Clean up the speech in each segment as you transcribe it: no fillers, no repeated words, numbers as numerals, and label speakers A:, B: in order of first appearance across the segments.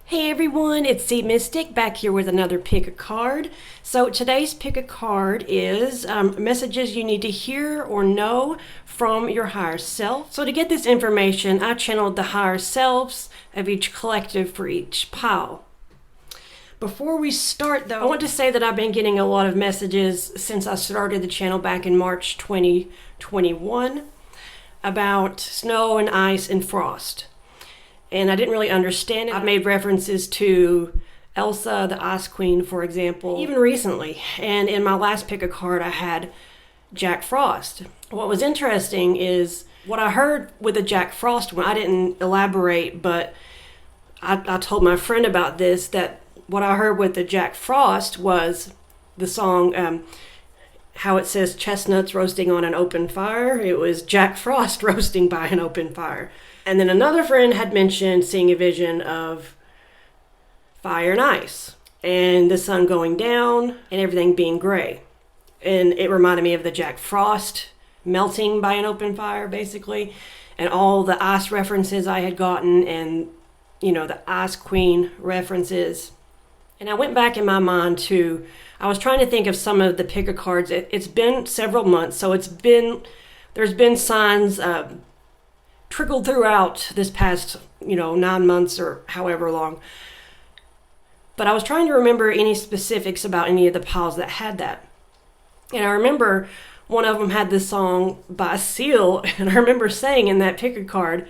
A: Hey everyone, it's SeaMystic back here with another pick a card. So today's pick a card is messages you need to hear or know from your higher self. So to get this information, I channeled the higher selves of each collective for each pile. Before we start though, I want to say that I've been getting a lot of messages since I started the channel back in March 2021 about snow and ice and frost. And I didn't really understand it. I've made references to Elsa, the Ice Queen, for example, even recently. And in my last pick a card, I had Jack Frost. What was interesting is what I heard with the Jack Frost one. I didn't elaborate, but I told my friend about this, that what I heard with the Jack Frost was the song, how it says chestnuts roasting on an open fire. It was Jack Frost roasting by an open fire. And then another friend had mentioned seeing a vision of fire and ice and the sun going down and everything being gray. And it reminded me of the Jack Frost melting by an open fire, basically, and all the ice references I had gotten and, you know, the Ice Queen references. And I went back in my mind I was trying to think of some of the pick a cards. It's been several months, so there's been signs trickled throughout this past, 9 months or however long. But I was trying to remember any specifics about any of the piles that had that. And I remember one of them had this song by Seal, and I remember saying in that pick a card,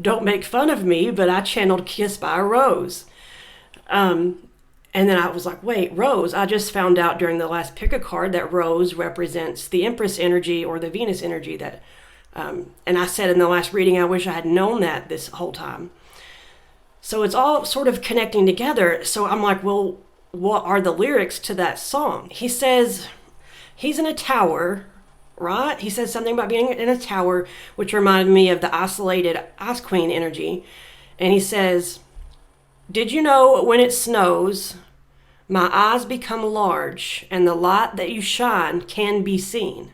A: "Don't make fun of me," but I channeled "Kiss by a Rose." And then I was like, wait, Rose. I just found out during the last pick a card that Rose represents the Empress energy or the Venus energy that and I said in the last reading, I wish I had known that this whole time. So it's all sort of connecting together. So I'm like, well, what are the lyrics to that song? He says he's in a tower, right? He says something about being in a tower, which reminded me of the isolated Ice Queen energy. And he says, "Did you know when it snows, my eyes become large and the light that you shine can be seen?"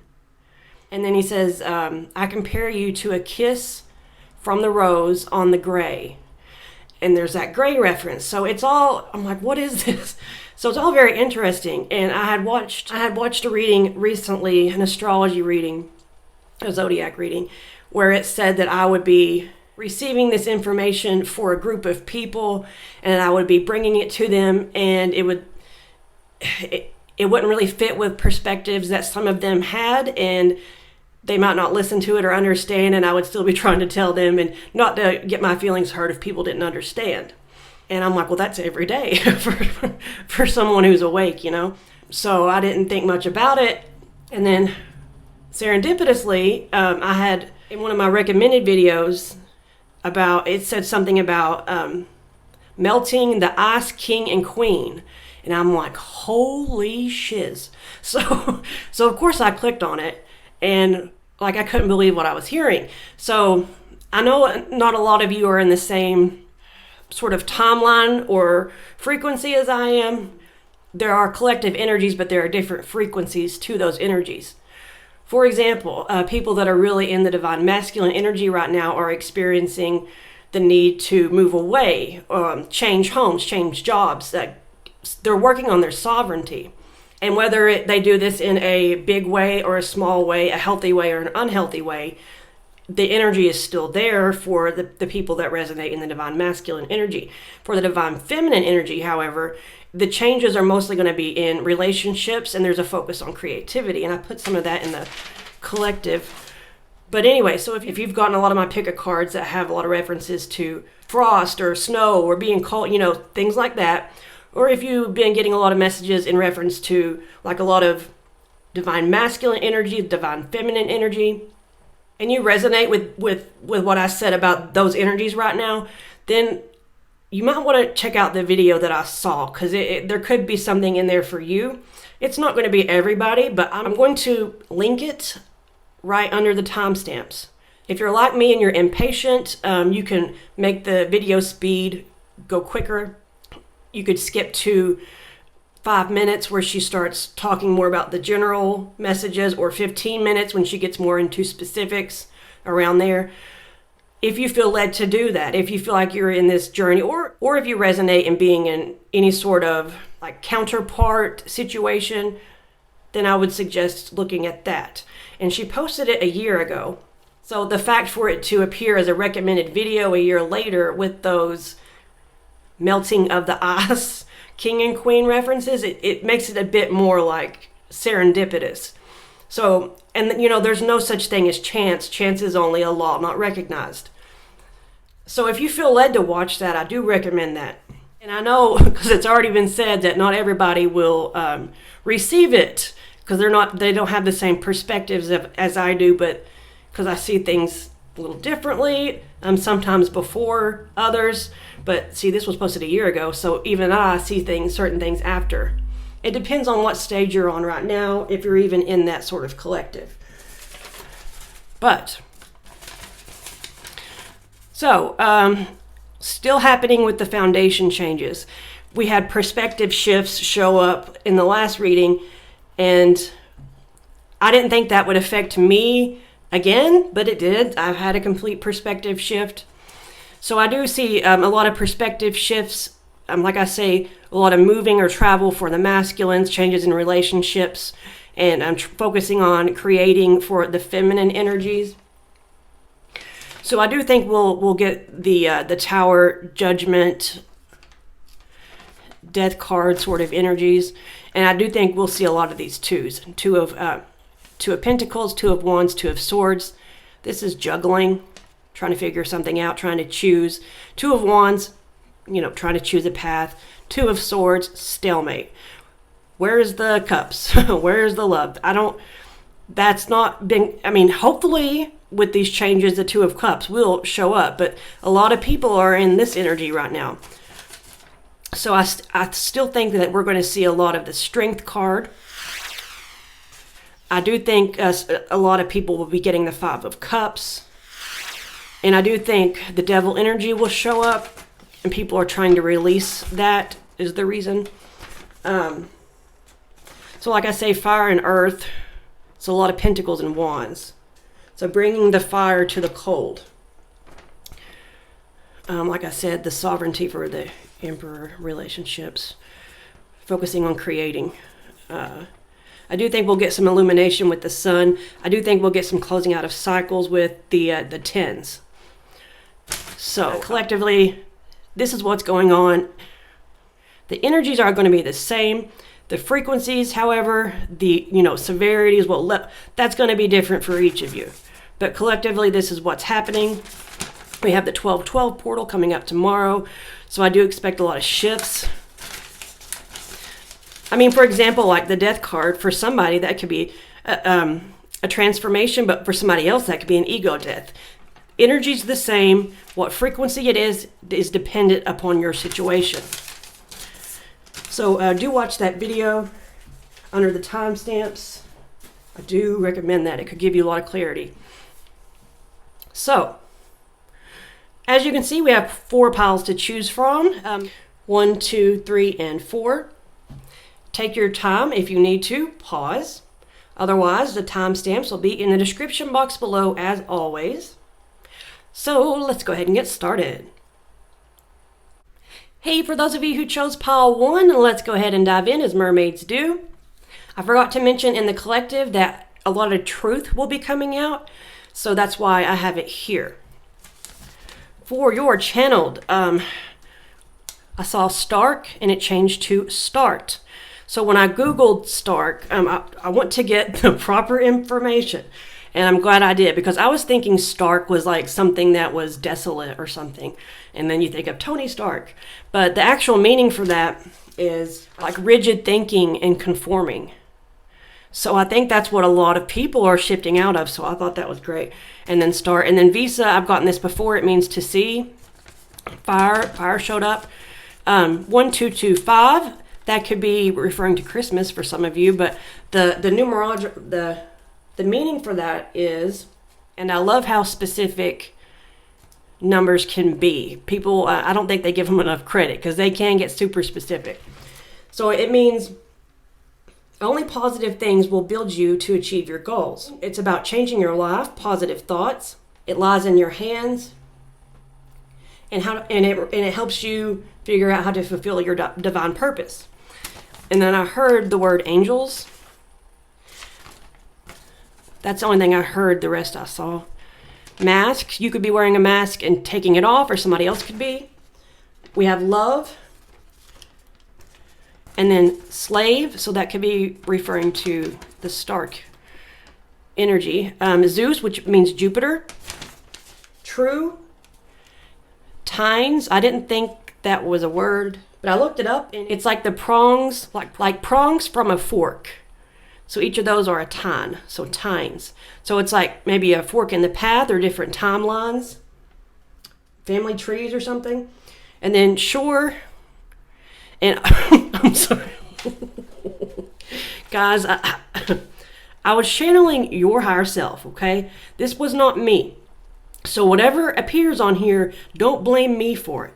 A: And then he says, "I compare you to a kiss from the rose on the gray." And there's that gray reference. So it's all, I'm like, what is this? So it's all very interesting. And I had watched a reading recently, an astrology reading, a zodiac reading, where it said that I would be receiving this information for a group of people and I would be bringing it to them, and it wouldn't really fit with perspectives that some of them had, and they might not listen to it or understand, and I would still be trying to tell them and not to get my feelings hurt if people didn't understand. And I'm like, well, that's every day for someone who's awake, So I didn't think much about it. And then serendipitously, I had in one of my recommended videos it said something about melting the Ice King and Queen. And I'm like, holy shiz. So of course I clicked on it. And I couldn't believe what I was hearing. So I know not a lot of you are in the same sort of timeline or frequency as I am. There are collective energies, but there are different frequencies to those energies. For example, people that are really in the divine masculine energy right now are experiencing the need to move away, change homes, change jobs. They're working on their sovereignty. And whether they do this in a big way or a small way, a healthy way or an unhealthy way, the energy is still there for the people that resonate in the divine masculine energy. For the divine feminine energy, however, the changes are mostly going to be in relationships, and there's a focus on creativity. And I put some of that in the collective. But anyway, so if you've gotten a lot of my pick a cards that have a lot of references to frost or snow or being cold, things like that, or if you've been getting a lot of messages in reference to a lot of divine masculine energy, divine feminine energy, and you resonate with what I said about those energies right now, then you might want to check out the video that I saw, because there could be something in there for you. It's not going to be everybody, but I'm going to link it right under the timestamps. If you're like me and you're impatient, you can make the video speed go quicker. You could skip to 5 minutes where she starts talking more about the general messages, or 15 minutes when she gets more into specifics around there. if you feel led to do that, if you feel like you're in this journey, or if you resonate in being in any sort of like counterpart situation, then I would suggest looking at that. And she posted it a year ago. So the fact for it to appear as a recommended video a year later with those melting of the ice king and queen references, it makes it a bit more like serendipitous. So, and you know, there's no such thing as chance. Chance is only a law not recognized. So if you feel led to watch that, I do recommend that. And I know, because it's already been said, that not everybody will receive it, because they don't have the same perspectives as I do, but because I see things a little differently, sometimes before others. But see, this was posted a year ago, so even I see certain things after. It depends on what stage you're on right now, if you're even in that sort of collective. But, so, still happening with the foundation changes. We had perspective shifts show up in the last reading, and I didn't think that would affect me again, but it did. I've had a complete perspective shift. So I do see a lot of perspective shifts. Like I say, a lot of moving or travel for the masculines, changes in relationships, and I'm focusing on creating for the feminine energies. So I do think we'll get the Tower, Judgment, Death card sort of energies, and I do think we'll see a lot of these twos. Two of Pentacles, Two of Wands, Two of Swords. This is juggling, trying to figure something out, trying to choose. Two of Wands, you know, trying to choose a path. Two of Swords, stalemate. Where's the cups? Where's the love? That's not been, I mean, hopefully with these changes, the Two of Cups will show up, but a lot of people are in this energy right now. So I still think that we're going to see a lot of the Strength card. I do think a lot of people will be getting the Five of Cups. And I do think the Devil energy will show up, and people are trying to release that is the reason. So like I say, fire and earth. It's a lot of Pentacles and Wands. So bringing the fire to the cold. Like I said, the sovereignty for the Emperor relationships. Focusing on creating. I do think we'll get some illumination with the sun. I do think we'll get some closing out of cycles with the tens. So collectively, this is what's going on. The energies are going to be the same. The frequencies, however, the severities, that's going to be different for each of you. But collectively, this is what's happening. We have the 12/12 portal coming up tomorrow. So I do expect a lot of shifts. I mean, for example, like the Death card, for somebody that could be a transformation, but for somebody else that could be an ego death. Energy's the same. What frequency it is dependent upon your situation. So do watch that video under the timestamps. I do recommend that. It could give you a lot of clarity. So, as you can see, we have 4 piles to choose from. 1, 2, 3, and 4. Take your time if you need to. Pause. Otherwise, the timestamps will be in the description box below as always. So let's go ahead and get started. Hey, for those of you who chose pile 1, let's go ahead and dive in as mermaids do. I forgot to mention in the collective that a lot of truth will be coming out, so that's why I have it here. For your channeled, I saw Stark and it changed to Start. So when I Googled Stark, I want to get the proper information. And I'm glad I did, because I was thinking Stark was like something that was desolate or something. And then you think of Tony Stark. But the actual meaning for that is like rigid thinking and conforming. So I think that's what a lot of people are shifting out of. So I thought that was great. And then Start. And then Visa, I've gotten this before. It means to see. Fire showed up. 1225. That could be referring to Christmas for some of you. But the numerology, the meaning for that is, and I love how specific numbers can be. People, I don't think they give them enough credit because they can get super specific. So it means only positive things will build you to achieve your goals. It's about changing your life, positive thoughts. It lies in your hands. and it helps you figure out how to fulfill your divine purpose. And then I heard the word angels. That's the only thing I heard. The rest I saw. Masks. You could be wearing a mask and taking it off, or somebody else could be. We have love. And then slave. So that could be referring to the Stark energy. Zeus, which means Jupiter. True. Tines. I didn't think that was a word, but I looked it up, and it's like the prongs, like prongs from a fork. So each of those are a tine, so tines. So it's like maybe a fork in the path or different timelines, family trees or something. And then shore, and I'm sorry. Guys, I was channeling your higher self, okay? This was not me. So whatever appears on here, don't blame me for it.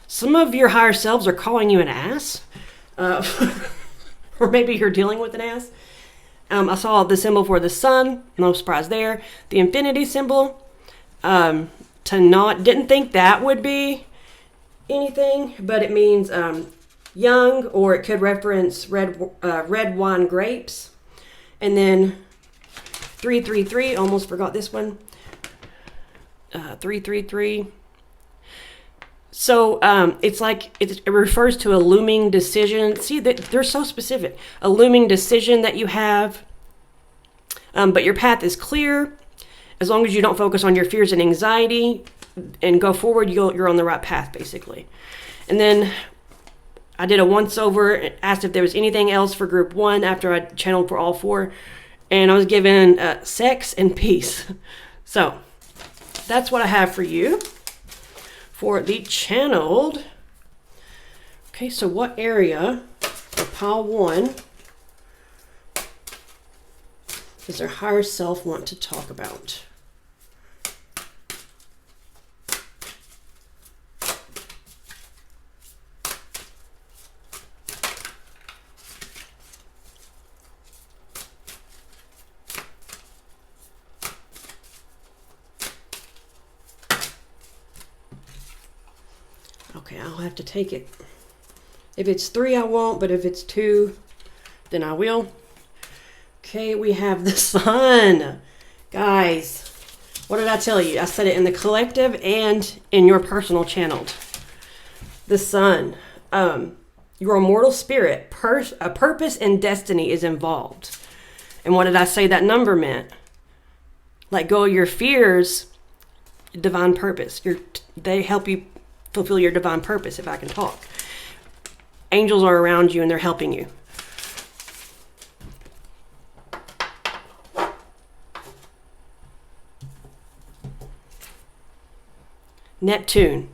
A: Some of your higher selves are calling you an ass. Or maybe you're dealing with an ass. I saw the symbol for the sun. No surprise there. The infinity symbol. Didn't think that would be anything, but it means young, or it could reference red wine grapes. And then 333. Almost forgot this one. 333. So it's like it refers to a looming decision. See, that they're so specific. A looming decision that you have, but your path is clear. As long as you don't focus on your fears and anxiety and go forward, you're on the right path, basically. And then I did a once over, asked if there was anything else for group 1 after I channeled for all 4, and I was given sex and peace. So that's what I have for you. For the channeled. Okay, so what area of pile 1 does their higher self want to talk about? Okay, I'll have to take it. If it's 3, I won't, but if it's 2, then I will. Okay, we have the sun. Guys, what did I tell you? I said it in the collective and in your personal channeled. The sun. Your immortal spirit, a purpose and destiny is involved. And what did I say that number meant? Let go of your fears, divine purpose. They help you fulfill your divine purpose, if I can talk. Angels are around you and they're helping you. Neptune,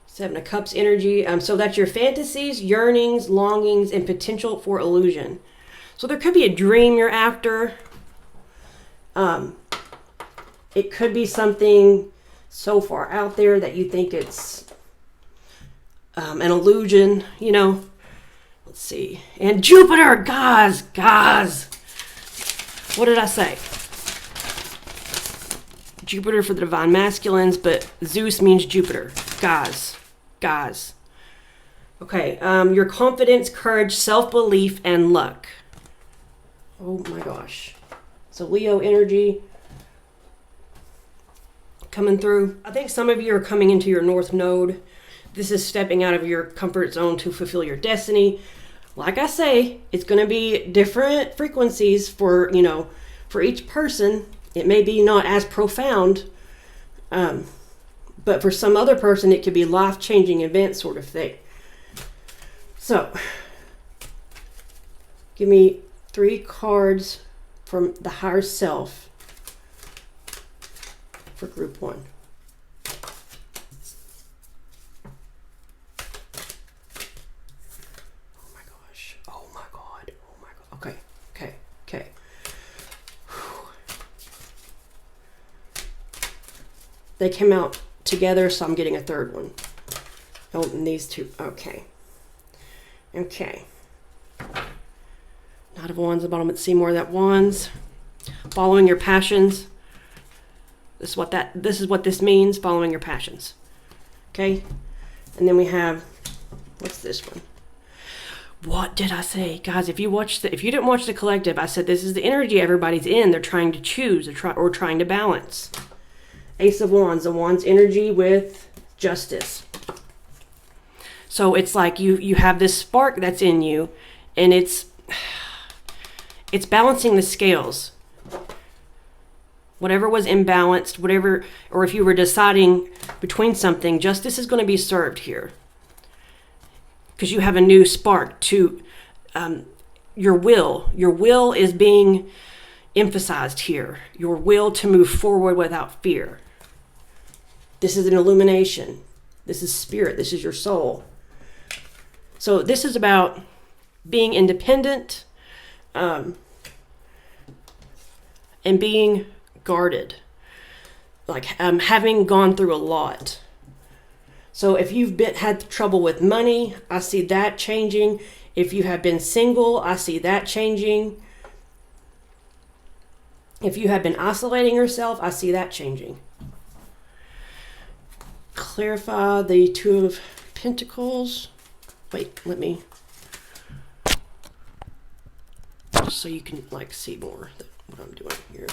A: 7 of Cups energy. So that's your fantasies, yearnings, longings, and potential for illusion. So there could be a dream you're after. It could be something so far out there that you think it's an illusion, you know. Let's see. And Jupiter, guys. What did I say? Jupiter for the divine masculines, but Zeus means Jupiter. Guys. Okay, your confidence, courage, self-belief, and luck. Oh my gosh. So Leo energy coming through. I think some of you are coming into your North Node. This is stepping out of your comfort zone to fulfill your destiny. Like I say, it's going to be different frequencies for each person. It may be not as profound, but for some other person, it could be life-changing event sort of thing. So, give me 3 cards from the higher self for group 1. Okay. They came out together, so I'm getting a third one. Oh, and these 2. Okay. Knight of Wands at the bottom. Let's see more of that Wands. Following your passions. This is what this means, following your passions. Okay, and then we have, what's this one? What did I say? Guys, if you didn't watch the collective, I said this is the energy everybody's in. They're trying to choose or trying to balance. Ace of Wands, the Wands energy with justice. So it's like you have this spark that's in you, and it's balancing the scales. Whatever was imbalanced, whatever, or if you were deciding between something, justice is going to be served here. Because you have a new spark to your will. Your will is being emphasized here. Your will to move forward without fear. This is an illumination. This is spirit. This is your soul. So this is about being independent and being guarded. Like having gone through a lot. So if you've had trouble with money, I see that changing. If you have been single, I see that changing. If you have been isolating yourself, I see that changing. Clarify the Two of Pentacles. Wait, let me, just so you can like see more what I'm doing here.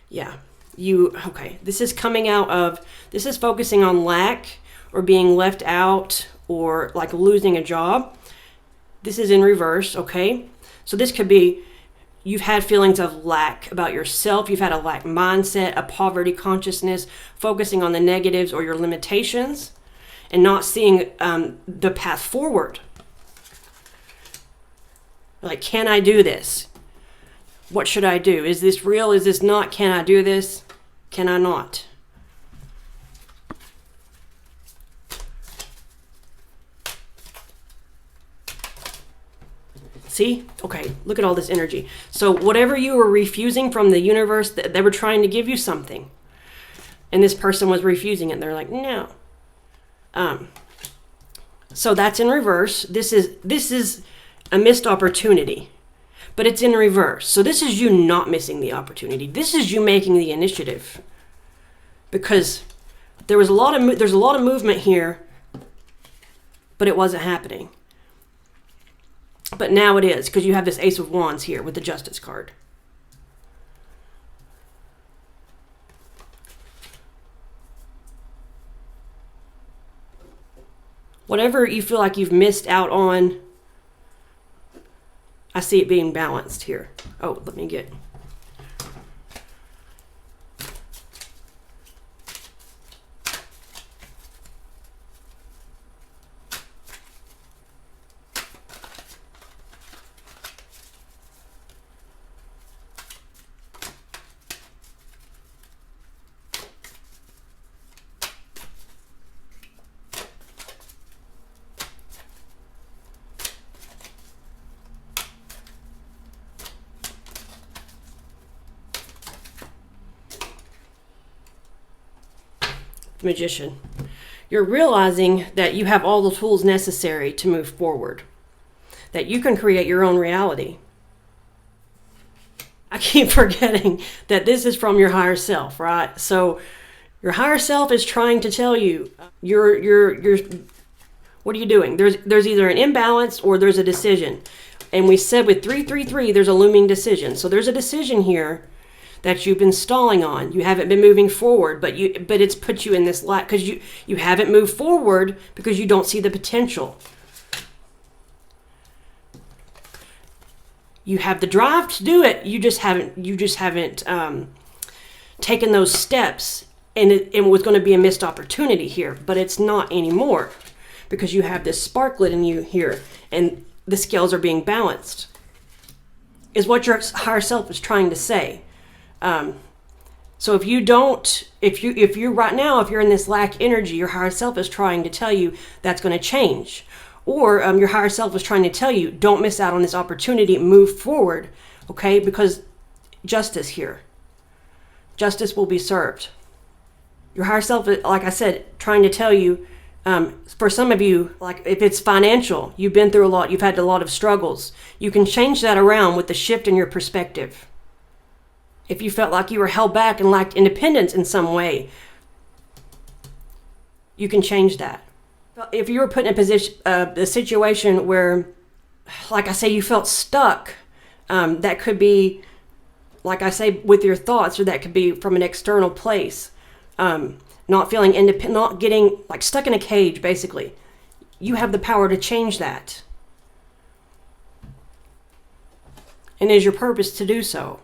A: Yeah. Okay, this is coming out of, this is focusing on lack or being left out or like losing a job. This is in reverse, okay? So this could be, you've had feelings of lack about yourself. You've had a lack mindset, a poverty consciousness, focusing on the negatives or your limitations and not seeing the path forward. Like, can I do this? What should I do? Is this real? Is this not? Can I do this? Can I not? See? Okay, look at all this energy. So whatever you were refusing from the universe, they were trying to give you something. And this person was refusing it. They're like, no. So that's in reverse. This is a missed opportunity. But it's in reverse. So this is you not missing the opportunity. This is you making the initiative. Because there's a lot of movement here, but it wasn't happening. But now it is, because you have this Ace of Wands here with the Justice card. Whatever you feel like you've missed out on, I see it being balanced here. Oh, let me get... Magician. You're realizing that you have all the tools necessary to move forward. That you can create your own reality. I keep forgetting that this is from your higher self, right? So your higher self is trying to tell you, what are you doing? There's either an imbalance or there's a decision. And we said with 333, there's a looming decision. So there's a decision here that you've been stalling on. You haven't been moving forward, but it's put you in this lack because you haven't moved forward because you don't see the potential. You have the drive to do it. You just haven't taken those steps, and it was going to be a missed opportunity here, but it's not anymore because you have this sparklet in you here, and the scales are being balanced. Is what your higher self is trying to say. So if you're right now, if you're in this lack energy, your higher self is trying to tell you that's going to change. Or your higher self is trying to tell you, don't miss out on this opportunity, move forward, okay? Because justice here. Justice will be served. Your higher self, like I said, trying to tell you, for some of you, like if it's financial, you've been through a lot, you've had a lot of struggles, you can change that around with the shift in your perspective. If you felt like you were held back and lacked independence in some way, you can change that. If you were put in a position, a situation where, like I say, you felt stuck, that could be, like I say, with your thoughts, or that could be from an external place. Not feeling independent, not getting like stuck in a cage, basically. You have the power to change that. And it is your purpose to do so.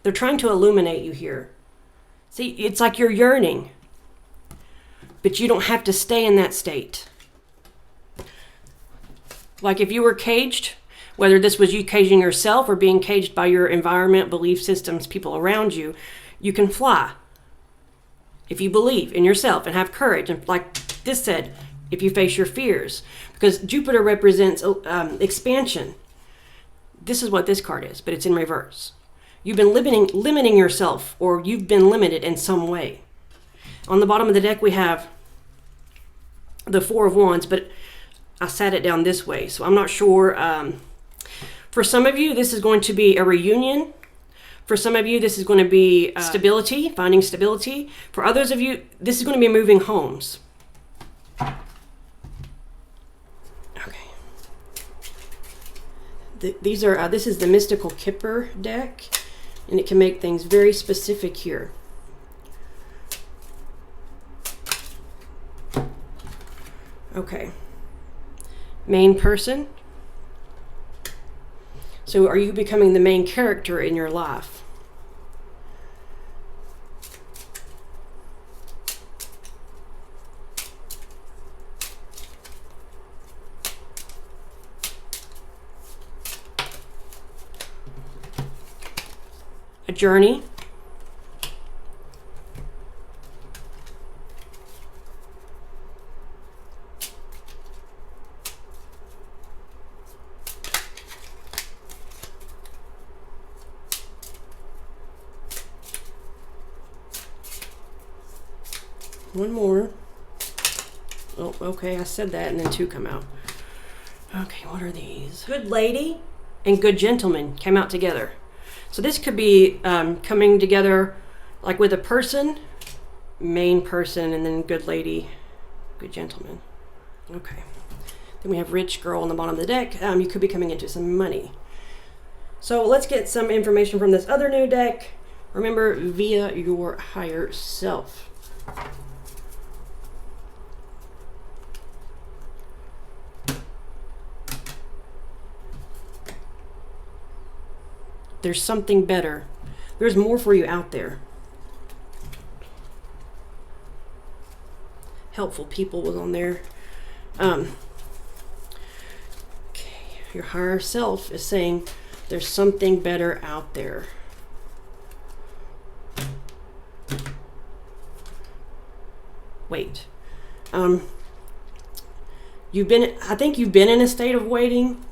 A: They're trying to illuminate you here. See, it's like you're yearning, but you don't have to stay in that state. Like if you were caged, whether this was you caging yourself or being caged by your environment, belief systems, people around you, you can fly. If you believe in yourself and have courage, and like this said, if you face your fears, because Jupiter represents expansion. This is what this card is, but it's in reverse. You've been limiting yourself, or you've been limited in some way. On the bottom of the deck, we have the Four of Wands, but I sat it down this way, so I'm not sure. For some of you, this is going to be a reunion. For some of you, this is going to be stability, finding stability. For others of you, this is going to be moving homes. This is the Mystical Kipper deck, and it can make things very specific here. Okay. Main person. So are you becoming the main character in your life? A journey. One more. Oh, okay, I said that and then two come out. Okay, what are these? Good lady and good gentleman came out together. So this could be coming together like with a person, main person, and then good lady, good gentleman. Okay. Then we have rich girl on the bottom of the deck. You could be coming into some money. So let's get some information from this other new deck. Remember, via your higher self. There's something better. There's more for you out there. Helpful people was on there. Okay, your higher self is saying there's something better out there. Wait. I think you've been in a state of waiting,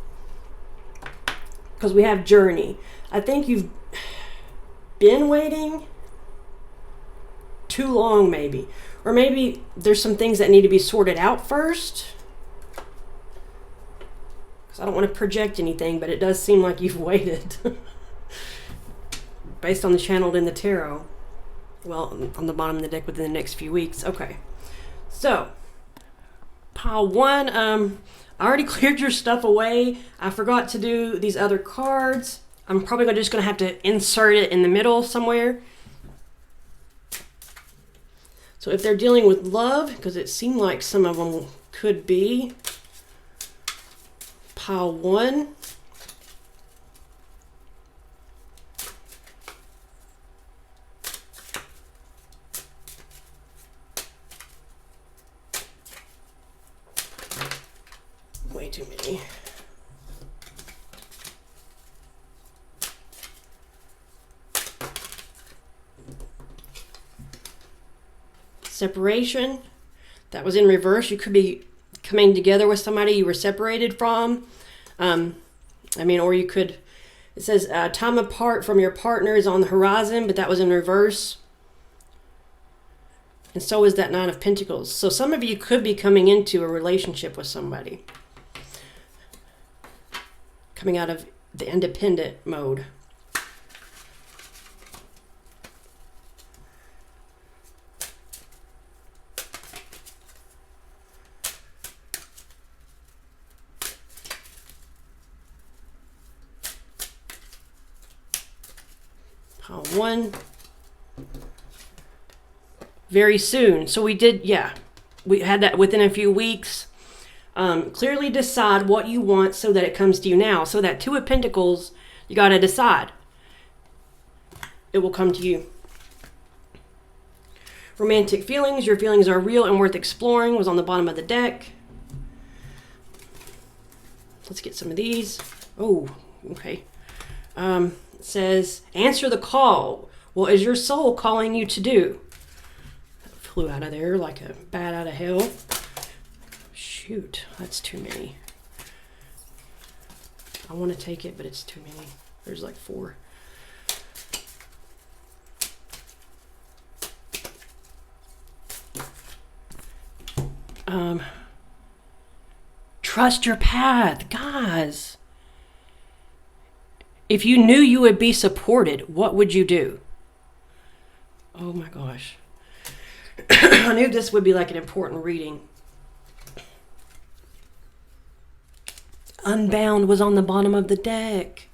A: because we have journey. I think you've been waiting too long, maybe. Or maybe there's some things that need to be sorted out first. Because I don't want to project anything, but it does seem like you've waited. Based on the channeled in the tarot. Well, on the bottom of the deck within the next few weeks. Okay. So, pile one. I already cleared your stuff away. I forgot to do these other cards. I'm probably just going to have to insert it in the middle somewhere. So if they're dealing with love, because it seemed like some of them could be, pile one. Way too many. Separation, that was in reverse. You could be coming together with somebody you were separated from. Or you could, it says time apart from your partner is on the horizon, but that was in reverse. And so is that Nine of Pentacles. So some of you could be coming into a relationship with somebody. Coming out of the independent mode. One. Very soon. So we did, yeah. We had that within a few weeks. Clearly decide what you want so that it comes to you now. So that Two of Pentacles, you got to decide. It will come to you. Romantic feelings. Your feelings are real and worth exploring was on the bottom of the deck. Let's get some of these. Oh, okay. It says, answer the call. What is your soul calling you to do? That flew out of there like a bat out of hell. Shoot, that's too many. I want to take it, but it's too many. There's like 4. Trust your path, guys. If you knew you would be supported, what would you do? Oh my gosh. I knew this would be like an important reading. Unbound was on the bottom of the deck.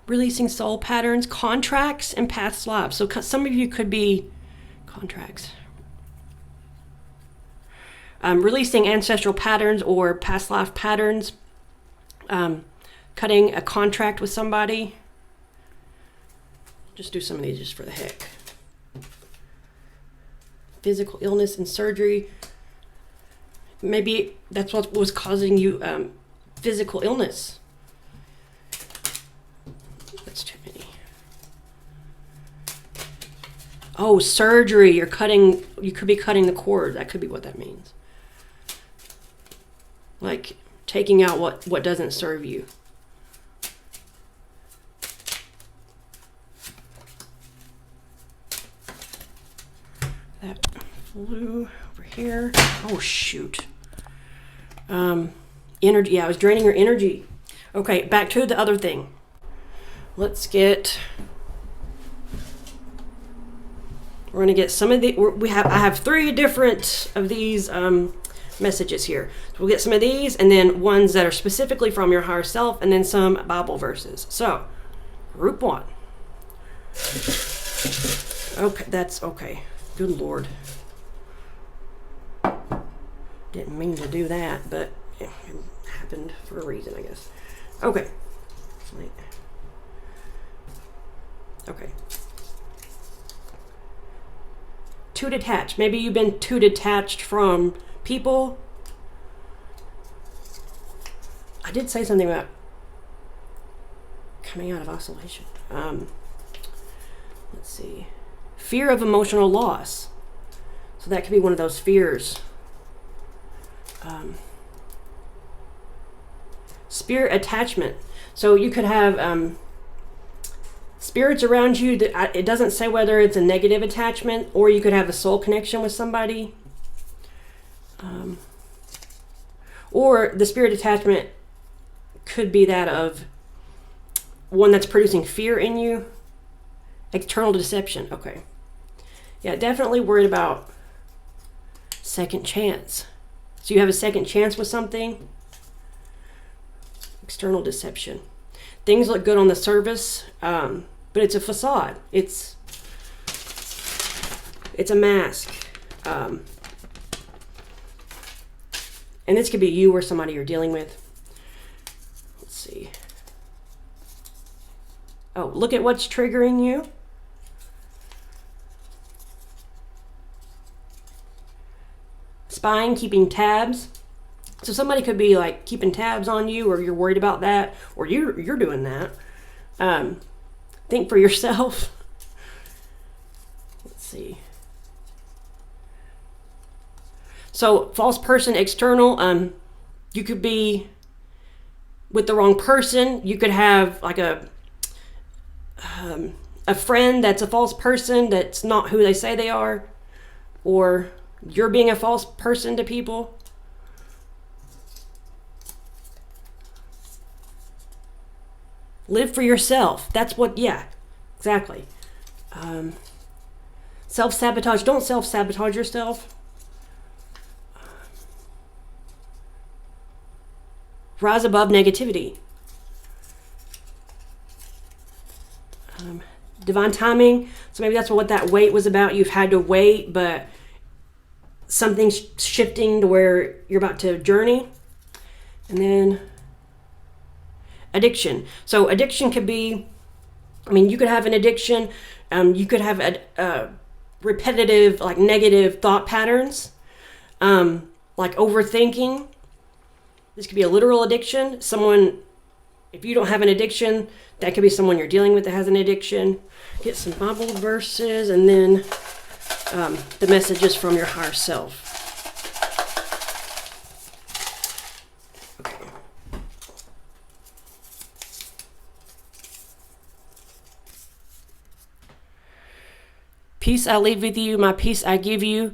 A: Releasing soul patterns, contracts, and past lives. So some of you could be contracts. Releasing ancestral patterns or past life patterns. Cutting a contract with somebody. Just do some of these just for the heck. Physical illness and surgery. Maybe that's what was causing you physical illness. That's too many. Oh, surgery. You could be cutting the cord. That could be what that means. Like taking out what doesn't serve you. That flew over here. Oh, shoot. Energy. Yeah, I was draining your energy. Okay, back to the other thing. Let's get... We're going to get some of the... I have 3 different of these messages here. So we'll get some of these, and then ones that are specifically from your higher self, and then some Bible verses. So, group 1. Okay, that's okay. Good Lord. Didn't mean to do that, but it happened for a reason, I guess. Okay. Wait. Okay. Too detached. Maybe you've been too detached from people. I did say something about coming out of isolation. Let's see. Fear of emotional loss. So that could be one of those fears. Spirit attachment. So you could have spirits around you that it doesn't say whether it's a negative attachment, or you could have a soul connection with somebody. Or the spirit attachment could be that of one that's producing fear in you. External deception. Okay. Yeah, definitely worried about second chance. So you have a second chance with something. External deception. Things look good on the surface, but it's a facade. It's a mask. And this could be you or somebody you're dealing with. Let's see. Oh, look at what's triggering you. Spying, keeping tabs. So somebody could be like keeping tabs on you, or you're worried about that, or you're doing that. Think for yourself. Let's see. So false person, external. You could be with the wrong person. You could have like a friend that's a false person that's not who they say they are, or you're being a false person to people. Live for yourself. That's what, yeah, exactly. Self-sabotage. Don't self-sabotage yourself. Rise above negativity. divine timing. So maybe that's what that wait was about. You've had to wait, but something's shifting to where you're about to journey. And then addiction. So addiction could be, you could have an addiction. You could have a repetitive, like negative thought patterns, like overthinking. This could be a literal addiction. Someone, if you don't have an addiction, that could be someone you're dealing with that has an addiction. Get some Bible verses, and then the messages from your higher self. Okay. Peace I leave with you, my peace I give you.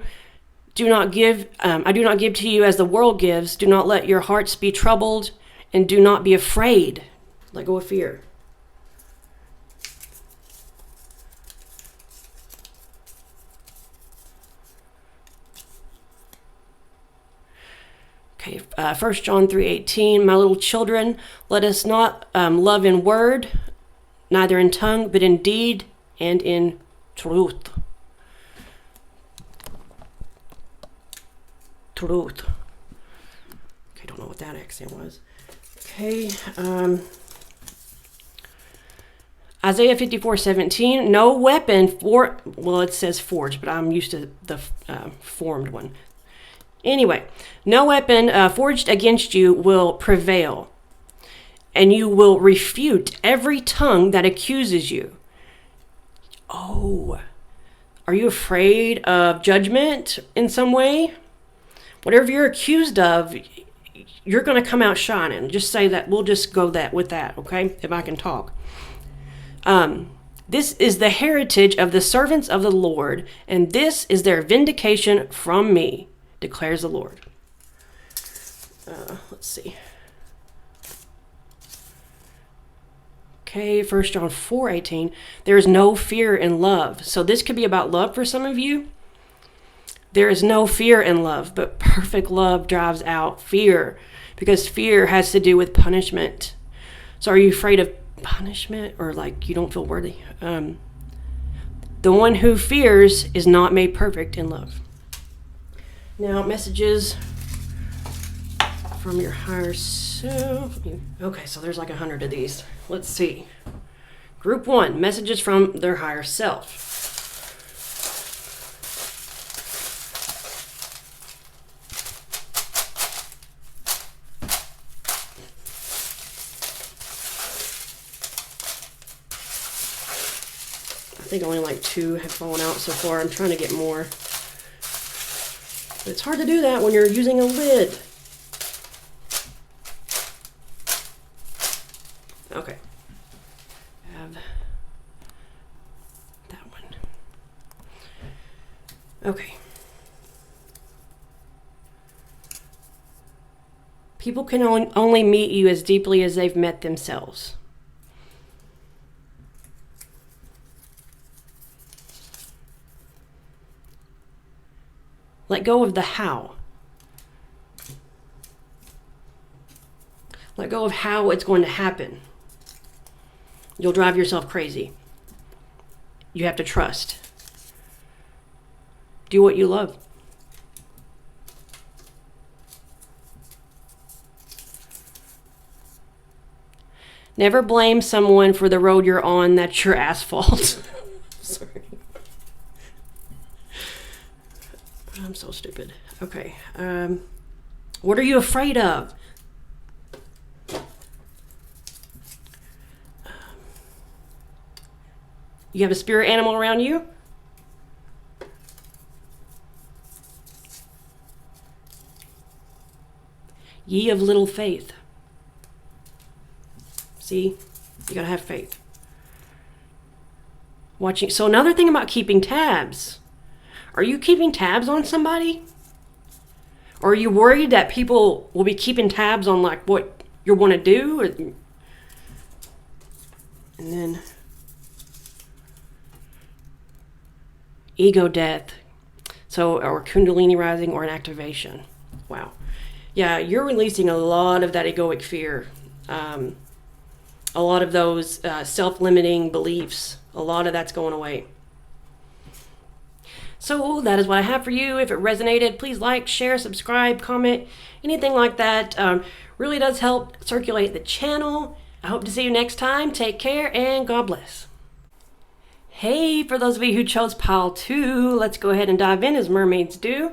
A: I do not give to you as the world gives. Do not let your hearts be troubled, and do not be afraid. Let go of fear. Okay, 1 John 3:18. My little children, let us not love in word, neither in tongue, but in deed and in truth. Truth. Okay, don't know what that accent was. Okay, Isaiah 54:17. No weapon it says forged, but I'm used to the formed one. Anyway, no weapon forged against you will prevail, and you will refute every tongue that accuses you. Oh, are you afraid of judgment in some way? Whatever you're accused of, you're going to come out shining. Just say that. We'll just go with that, okay? If I can talk. This is the heritage of the servants of the Lord, and this is their vindication from me, declares the Lord. Let's see. Okay, 1 John 4:18. There is no fear in love. So this could be about love for some of you. There is no fear in love, but perfect love drives out fear, because fear has to do with punishment. So are you afraid of punishment, or like you don't feel worthy? The one who fears is not made perfect in love. Now, messages from your higher self. Okay, so there's like 100 of these. Let's see. Group 1, messages from their higher self. I think only like 2 have fallen out so far. I'm trying to get more. But it's hard to do that when you're using a lid. Okay. I have that one. Okay. People can only meet you as deeply as they've met themselves. Let go of the how. Let go of how it's going to happen. You'll drive yourself crazy. You have to trust. Do what you love. Never blame someone for the road you're on. That's your asphalt. Sorry. I'm so stupid. Okay. What are you afraid of? You have a spirit animal around you? Ye of little faith. See? You gotta have faith. Watching. So another thing about keeping tabs. Are you keeping tabs on somebody? Or are you worried that people will be keeping tabs on like what you want to do? And then ego death. So, or kundalini rising or an activation. Wow. Yeah, you're releasing a lot of that egoic fear. a lot of those self-limiting beliefs, a lot of that's going away. So that is what I have for you. If it resonated, please like, share, subscribe, comment, anything like that. Really does help circulate the channel. I hope to see you next time. Take care and God bless. Hey, for those of you who chose pile 2, let's go ahead and dive in as mermaids do.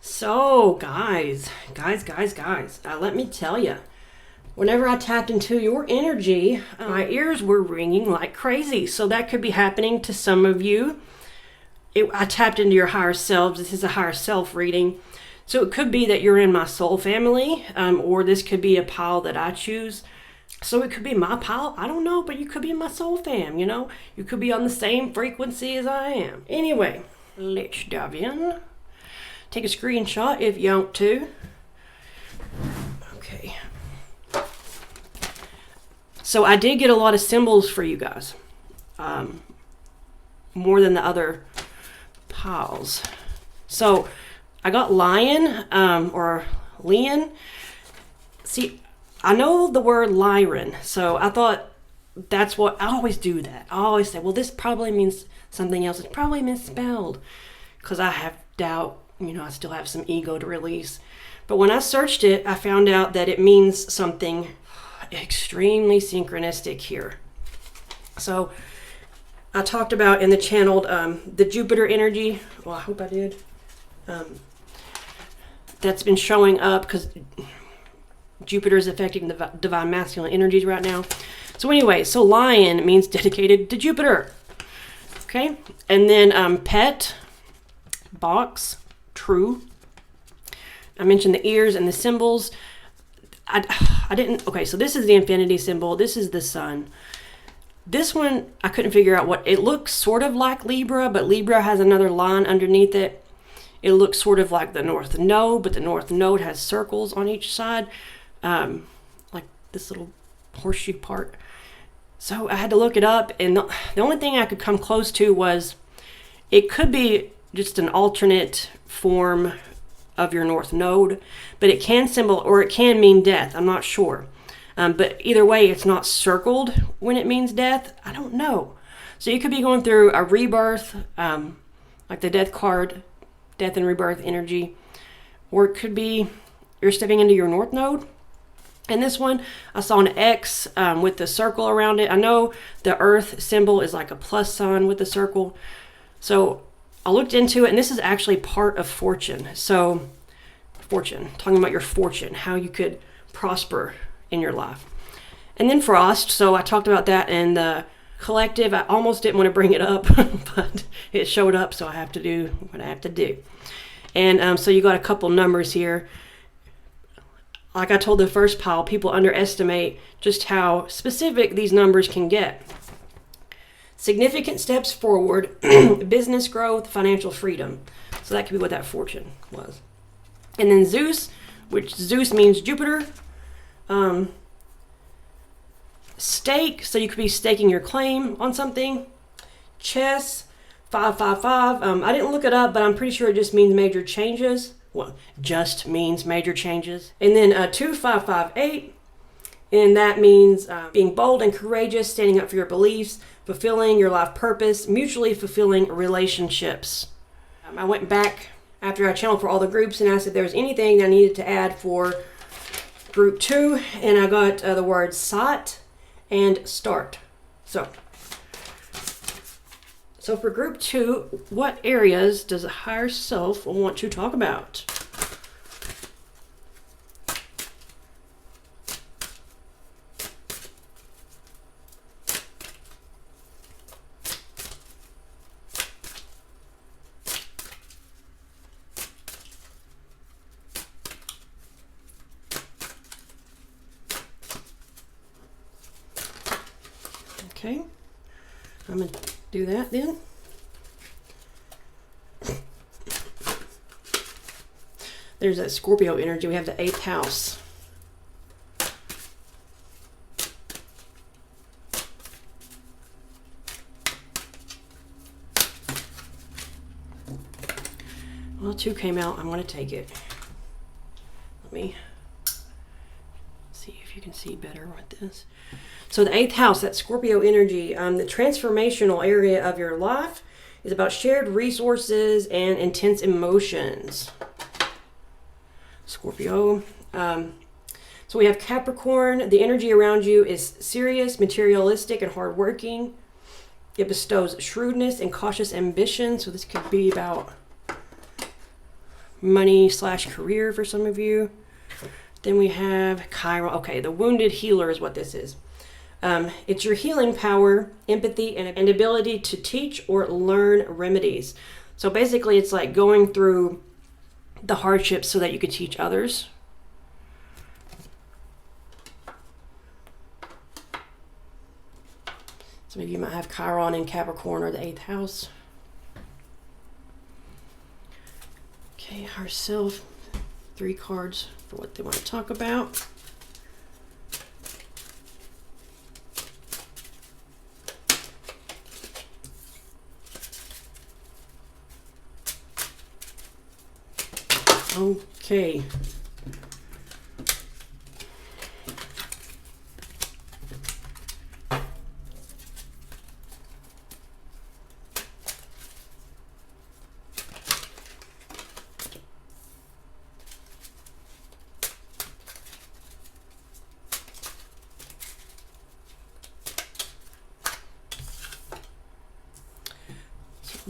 A: So guys, let me tell you, whenever I tapped into your energy, my ears were ringing like crazy. So that could be happening to some of you. I tapped into your higher selves. This is a higher self reading. So it could be that you're in my soul family, or this could be a pile that I choose. So it could be my pile, I don't know, but you could be in my soul fam, you know? You could be on the same frequency as I am. Anyway, let's dive in. Take a screenshot if you want to. Okay. So I did get a lot of symbols for you guys. More than the other piles. So I got lion, or lion. See, I know the word lyran, so I thought that's what, I always do that. I always say, well, this probably means something else. It's probably misspelled, because I have doubt, you know, I still have some ego to release. But when I searched it, I found out that it means something extremely synchronistic here. So I talked about in the channel the Jupiter energy. Well, I hope I did. That's been showing up because Jupiter is affecting the divine masculine energies right now. So anyway, so lion means dedicated to Jupiter. Okay, and then pet, box, true. I mentioned the ears and the symbols. I didn't, okay, so this is the infinity symbol. This is the sun. This one, I couldn't figure out what, it looks sort of like Libra, but Libra has another line underneath it. It looks sort of like the North Node, but the North Node has circles on each side, like this little horseshoe part. So I had to look it up, and the only thing I could come close to was it could be just an alternate form of your North Node, but it can symbol, or it can mean death. I'm not sure. But either way, it's not circled when it means death. I don't know. So you could be going through a rebirth, like the death card, death and rebirth energy, or it could be you're stepping into your North Node. And this one, I saw an X with the circle around it. I know the Earth symbol is like a plus sign with the circle. So I looked into it, and this is actually part of fortune. So fortune, talking about your fortune, how you could prosper in your life. And then frost, so I talked about that in the collective. I almost didn't want to bring it up, but it showed up, so I have to do what I have to do. And so you got a couple numbers here. Like I told the first pile, people underestimate just how specific these numbers can get. Significant steps forward, business growth, financial freedom. So that could be what that fortune was. And then Zeus, which Zeus means Jupiter. Stake, so you could be staking your claim on something. Chess, 555. I didn't look it up, but I'm pretty sure it just means major changes. Well, just means major changes. And then 2558, and that means being bold and courageous, standing up for your beliefs, fulfilling your life purpose, mutually fulfilling relationships. I went back after I channeled for all the groups and asked if there was anything I needed to add for group 2, and I got the words sat and start. So for group 2, what areas does a higher self want to talk about? Okay, I'm going to do that then. There's that Scorpio energy. We have the 8th house. Well, 2 came out. I'm going to take it. Let me see if you can see better with this. So the 8th house, that Scorpio energy, the transformational area of your life is about shared resources and intense emotions. Scorpio. So we have Capricorn. The energy around you is serious, materialistic, and hardworking. It bestows shrewdness and cautious ambition. So this could be about money/career for some of you. Then we have Chiron. Okay, the wounded healer is what this is. It's your healing power, empathy, and ability to teach or learn remedies. So basically it's like going through the hardships so that you could teach others. Some of you might have Chiron in Capricorn or the 8th house. Okay, higher self, 3 cards for what they want to talk about. Okay.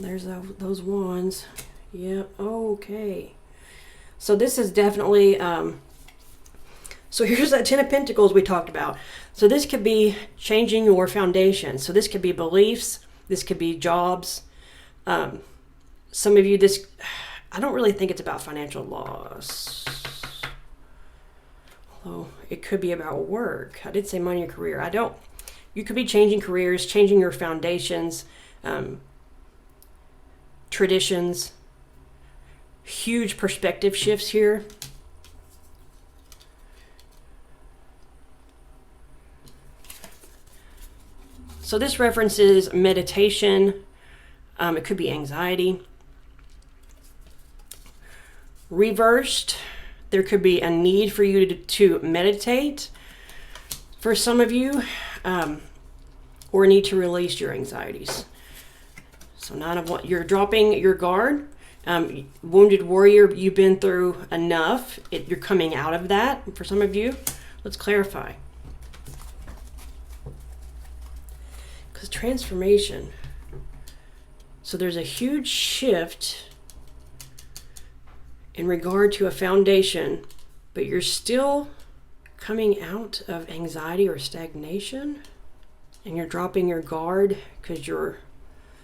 A: There's those wands. Yep. Okay. So this is definitely, so here's that 10 of Pentacles we talked about. So this could be changing your foundation. So this could be beliefs. This could be jobs. Some of you, I don't really think it's about financial loss. Although it could be about work. I did say money or career. You could be changing careers, changing your foundations, traditions, huge perspective shifts here. So this references meditation. It could be anxiety. Reversed, there could be a need for you to meditate for some of you, or a need to release your anxieties. So none of what you're dropping your guard. Wounded warrior, you've been through enough. You're coming out of that for some of you. Let's clarify. Because transformation. So there's a huge shift in regard to a foundation, but you're still coming out of anxiety or stagnation, and you're dropping your guard because your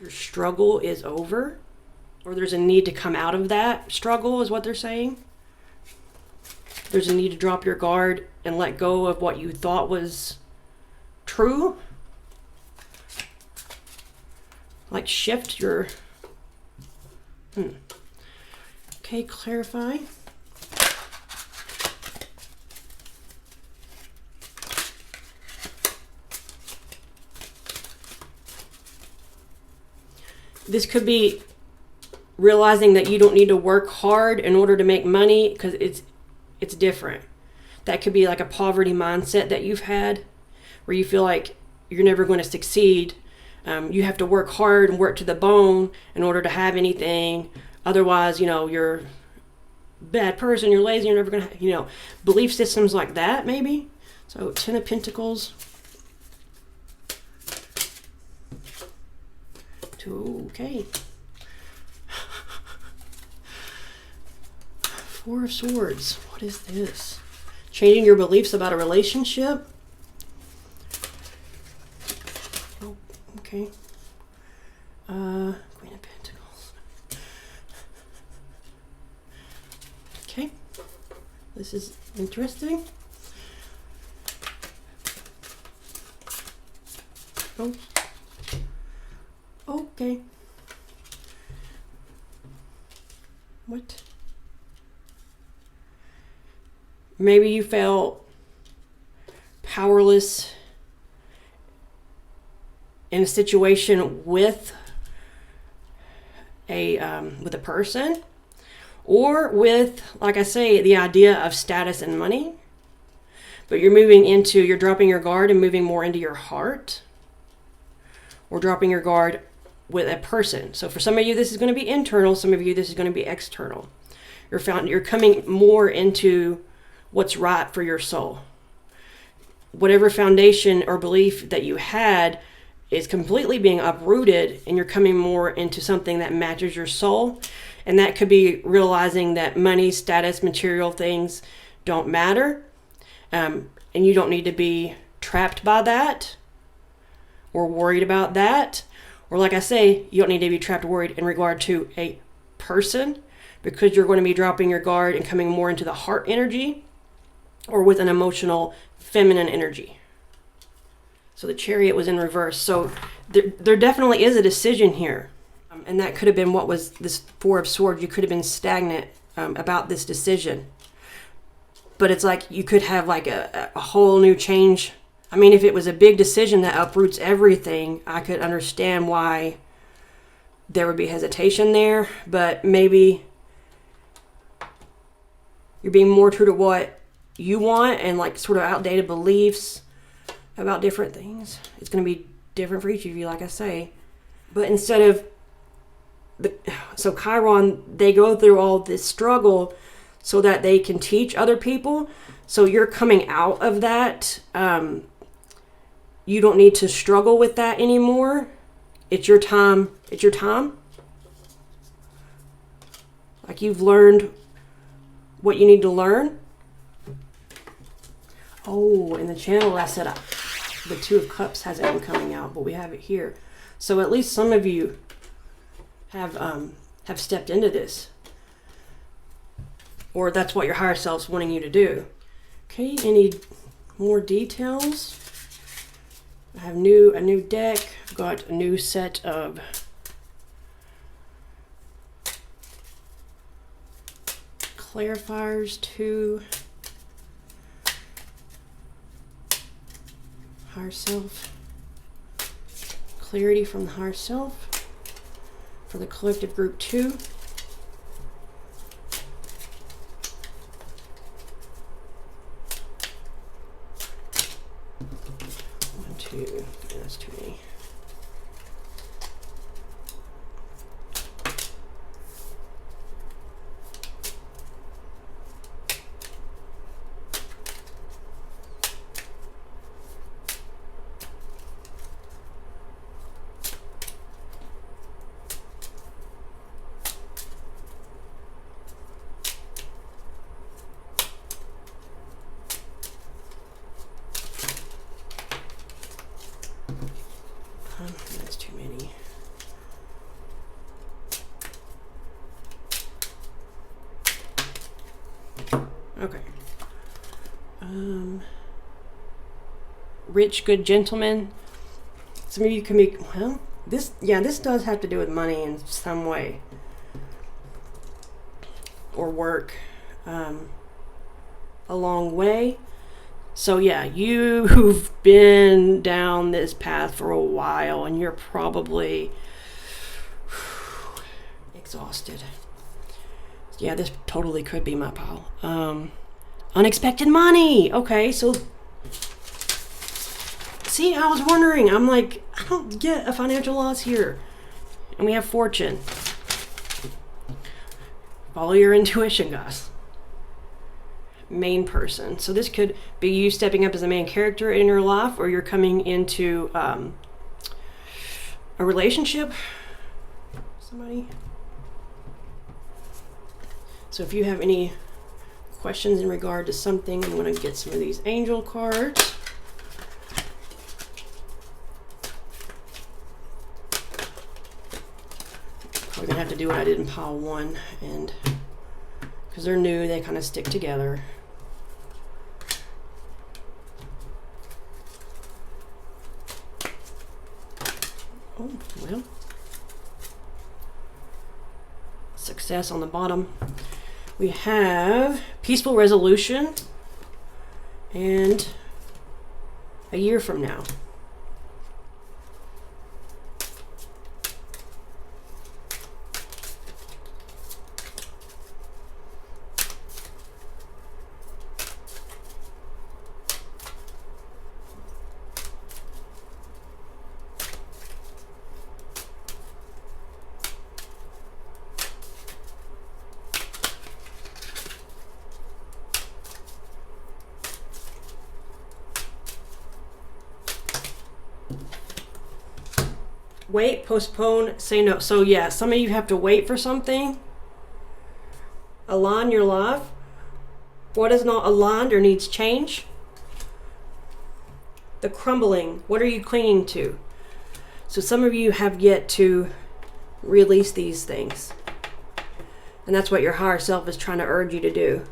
A: struggle is over, or there's a need to come out of that struggle is what they're saying. There's a need to drop your guard and let go of what you thought was true. Like shift your... Okay, clarify. This could be realizing that you don't need to work hard in order to make money, because it's different. That could be like a poverty mindset that you've had, where you feel like you're never going to succeed. You have to work hard and work to the bone in order to have anything. Otherwise, you're a bad person, you're lazy, you're never going to, belief systems like that, maybe. So 10 of Pentacles. Okay. 4 of Swords. What is this? Changing your beliefs about a relationship. Oh, okay. Queen of Pentacles. Okay. This is interesting. Oh. Okay. What? Maybe you felt powerless in a situation with a person, or with, like I say, the idea of status and money. but you're dropping your guard and moving more into your heart, or dropping your guard with a person. So for some of you, this is going to be internal. Some of you, this is going to be external. You're coming more into what's right for your soul. Whatever foundation or belief that you had is completely being uprooted, and you're coming more into something that matches your soul. And that could be realizing that money, status, material things don't matter. And you don't need to be trapped by that or worried about that. Or like I say, you don't need to be trapped or worried in regard to a person, because you're going to be dropping your guard and coming more into the heart energy or with an emotional feminine energy. So the Chariot was in reverse. So there definitely is a decision here. And that could have been what was this Four of Swords. You could have been stagnant about this decision. But it's like you could have like a whole new change. I mean, if it was a big decision that uproots everything, I could understand why there would be hesitation there. But maybe you're being more true to what you want, and like sort of outdated beliefs about different things. It's going to be different for each of you, like I say. But instead of so Chiron, they go through all this struggle so that they can teach other people. So you're coming out of that. You don't need to struggle with that anymore. It's your time. It's your time. Like you've learned what you need to learn. Oh, in the channel I said the Two of Cups hasn't been coming out, but we have it here. So at least some of you have stepped into this, or that's what your higher self's wanting you to do. Okay, any more details? I have a new deck. I've got a new set of clarifiers, 2 higher self, clarity from the higher self for the collective group 2. 1, 2, that's too many. That's too many. Okay. Rich, good gentleman. Some of you can be, well, this does have to do with money in some way. Or work. A long way. So yeah, you've been down this path for a while, and you're probably exhausted. Yeah, this totally could be my pile. Unexpected money. Okay, so see, I was wondering. I'm like, I don't get a financial loss here. And we have fortune. Follow your intuition, guys. Main person. So this could be you stepping up as a main character in your life, or you're coming into a relationship with somebody. So if you have any questions in regard to something, I'm going to get some of these angel cards. Probably gonna have to do what I did in pile 1, and because they're new, they kind of stick together. Oh, well. Success on the bottom. We have peaceful resolution and a year from now. Wait, postpone, say no. So yeah, some of you have to wait for something. Align your life. What is not aligned or needs change? The crumbling. What are you clinging to? So some of you have yet to release these things. And that's what your higher self is trying to urge you to do.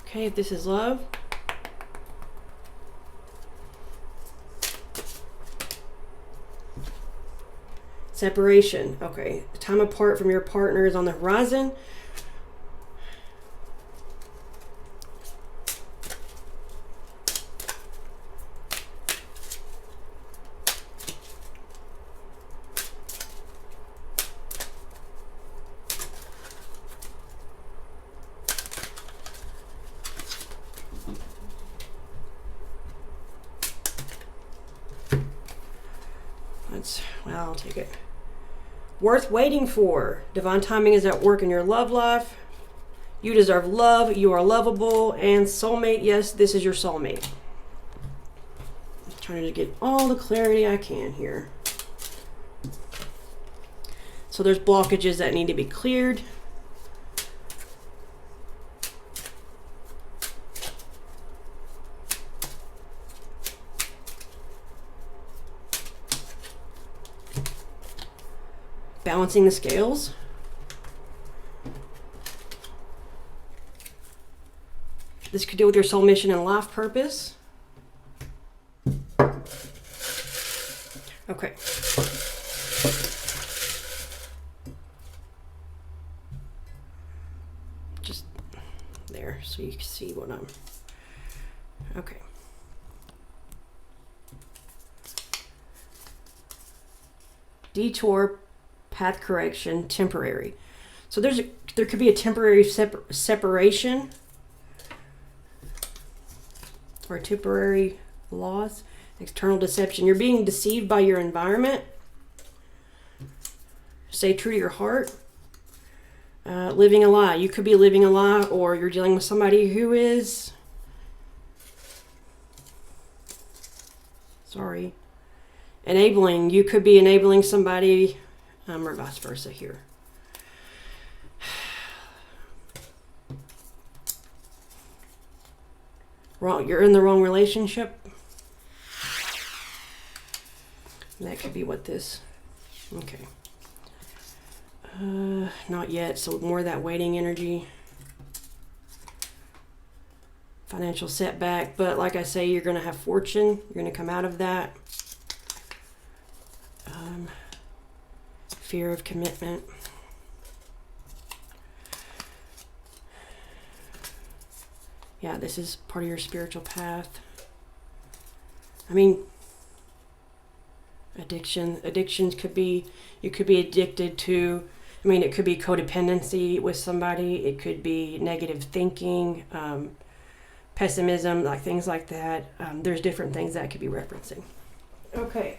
A: Okay, if this is love. Separation. Okay, time apart from your partner is on the horizon. Well, I'll take it. Worth waiting for. Divine timing is at work in your love life. You deserve love. You are lovable. And soulmate, yes, this is your soulmate. I'm trying to get all the clarity I can here. So there's blockages that need to be cleared. Balancing the scales. This could deal with your soul mission and life purpose. Okay. Just there so you can see what I'm... Okay. Detour, path correction, temporary. So there could be a temporary separation or temporary loss, external deception. You're being deceived by your environment. Stay true to your heart. Living a lie. You could be living a lie, or you're dealing with somebody who is... Sorry. Enabling. You could be enabling somebody... or vice versa here. Wrong, you're in the wrong relationship. And that could be what this... Okay. Not yet, so more of that waiting energy. Financial setback, but like I say, you're going to have fortune. You're going to come out of that. Fear of commitment. Yeah, this is part of your spiritual path. I mean, addictions could be, you could be addicted to, I mean, it could be codependency with somebody. It could be negative thinking, pessimism, like things like that. There's different things that could be referencing. Okay.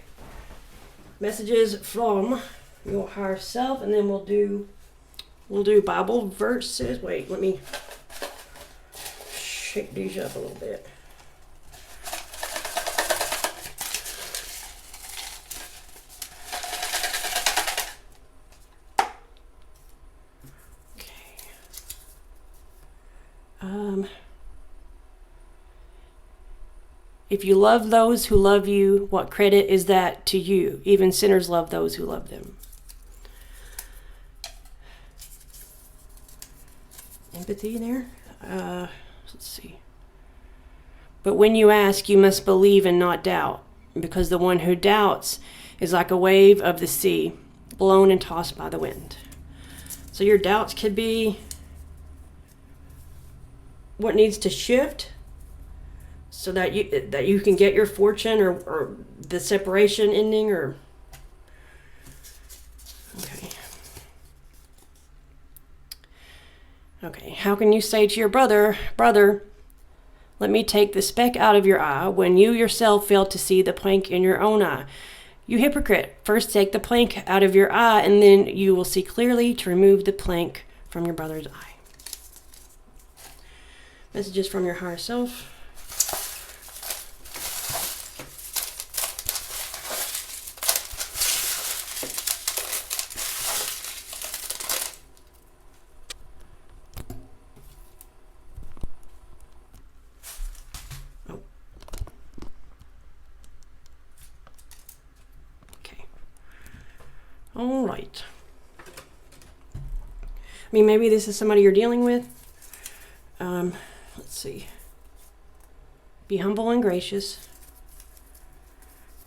A: Messages from your higher self, and then we'll do Bible verses. Wait, let me shake these up a little bit. If you love those who love you, what credit is that to you? Even sinners love those who love them. Empathy there. Let's see. But when you ask, you must believe and not doubt, because the one who doubts is like a wave of the sea, blown and tossed by the wind. So your doubts could be what needs to shift so that you can get your fortune, or the separation ending, or okay, how can you say to your brother, let me take the speck out of your eye, when you yourself fail to see the plank in your own eye? You hypocrite, first take the plank out of your eye, and then you will see clearly to remove the plank from your brother's eye. Messages from your higher self. All right. I mean, maybe this is somebody you're dealing with. Let's see. Be humble and gracious.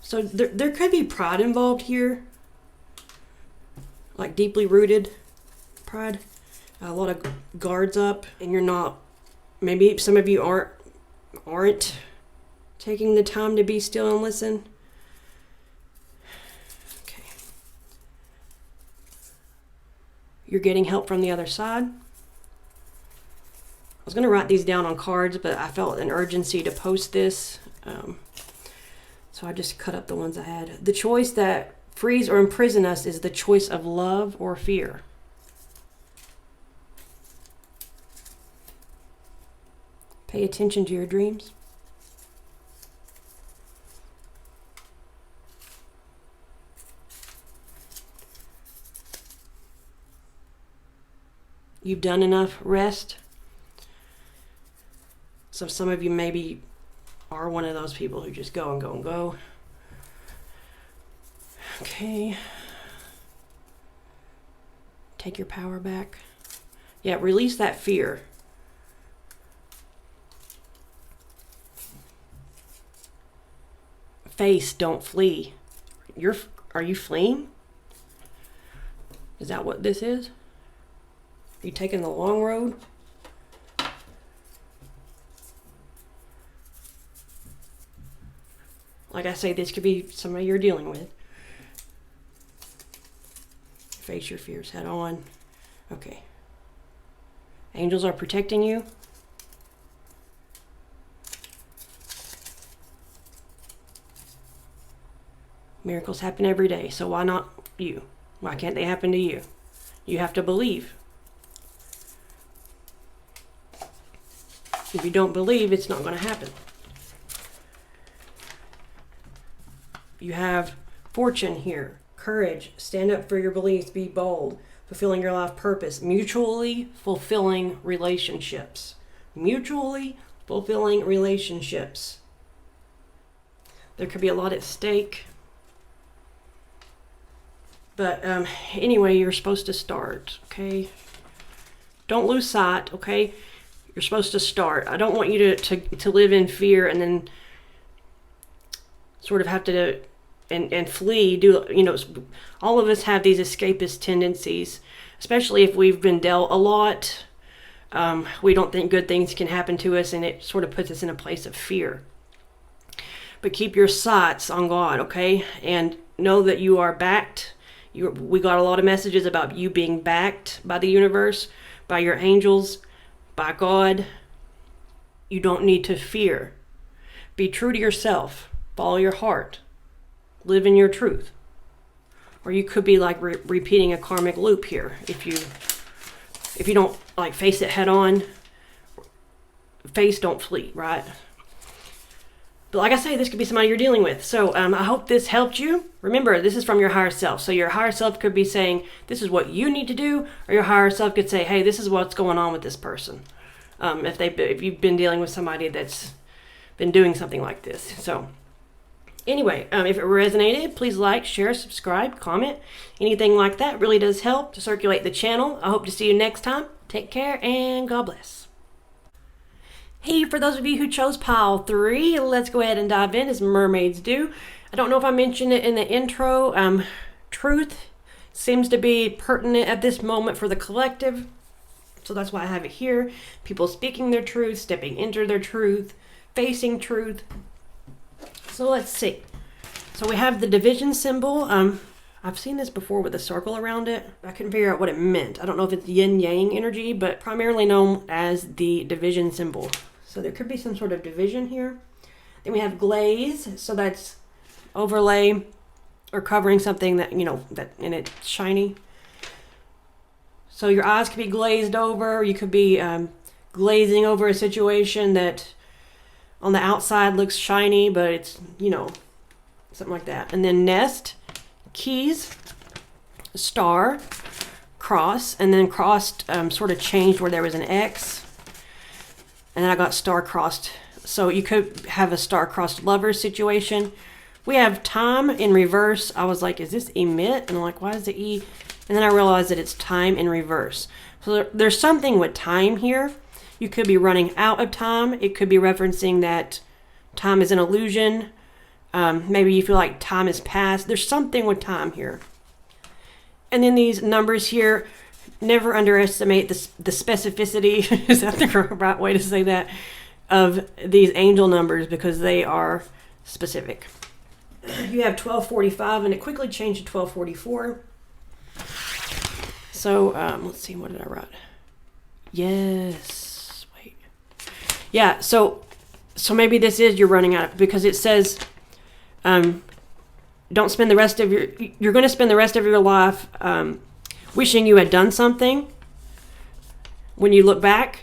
A: So there could be pride involved here. Like deeply rooted pride. A lot of guards up, and you're not, maybe some of you aren't taking the time to be still and listen. Okay. You're getting help from the other side. I was going to write these down on cards, but I felt an urgency to post this. So I just cut up the ones I had. The choice that frees or imprison us is the choice of love or fear. Pay attention to your dreams. You've done enough rest. So some of you maybe are one of those people who just go and go and go. Okay. Take your power back. Yeah, release that fear. Face, don't flee. Are you fleeing? Is that what this is? Are you taking the long road? Like I say, this could be somebody you're dealing with. Face your fears head on. Okay. Angels are protecting you. Miracles happen every day, so why not you? Why can't they happen to you? You have to believe. If you don't believe, it's not going to happen. You have fortune here, courage, stand up for your beliefs, be bold, fulfilling your life purpose, mutually fulfilling relationships. Mutually fulfilling relationships. There could be a lot at stake. But anyway, you're supposed to start, okay? Don't lose sight, okay? You're supposed to start. I don't want you to live in fear and then sort of have to and flee. All of us have these escapist tendencies, especially if we've been dealt a lot. We don't think good things can happen to us, and it sort of puts us in a place of fear. But keep your sights on God, okay? And know that you are backed. We got a lot of messages about you being backed by the universe, by your angels, by God. You don't need to fear. Be true to yourself. Follow your heart. Live in your truth. Or you could be like repeating a karmic loop here. If you don't like face it head on, face, don't flee, right? But like I say, this could be somebody you're dealing with. So I hope this helped you. Remember, this is from your higher self. So your higher self could be saying, this is what you need to do. Or your higher self could say, hey, this is what's going on with this person. If you've been dealing with somebody that's been doing something like this. So anyway, if it resonated, please like, share, subscribe, comment. Anything like that really does help to circulate the channel. I hope to see you next time. Take care and God bless. Hey, for those of you who chose pile 3, let's go ahead and dive in as mermaids do. I don't know if I mentioned it in the intro. Truth seems to be pertinent at this moment for the collective. So that's why I have it here. People speaking their truth, stepping into their truth, facing truth. So let's see. So we have the division symbol. I've seen this before with a circle around it. I couldn't figure out what it meant. I don't know if it's yin-yang energy, but primarily known as the division symbol. So there could be some sort of division here. Then we have glaze. So that's overlay or covering something that, that and it's shiny. So your eyes could be glazed over. You could be glazing over a situation that on the outside looks shiny, but it's, something like that. And then nest, keys, star, cross, and then crossed sort of changed where there was an X. And then I got star-crossed. So you could have a star-crossed lover situation, We have time in reverse. I was like, is this emit? And I'm like, why is the E? And then I realized that it's time in reverse. So there's something with time here. You could be running out of time. It could be referencing that time is an illusion. Maybe you feel like time has passed. There's something with time here. And then these numbers here, never underestimate the specificity, is that the right way to say that, of these angel numbers, because they are specific. You have 1245, and it quickly changed to 1244. So let's see, what did I write? Yes, wait. Yeah, so maybe this is you're running out of, because it says don't spend the rest of you're going to spend the rest of your life wishing you had done something. When you look back,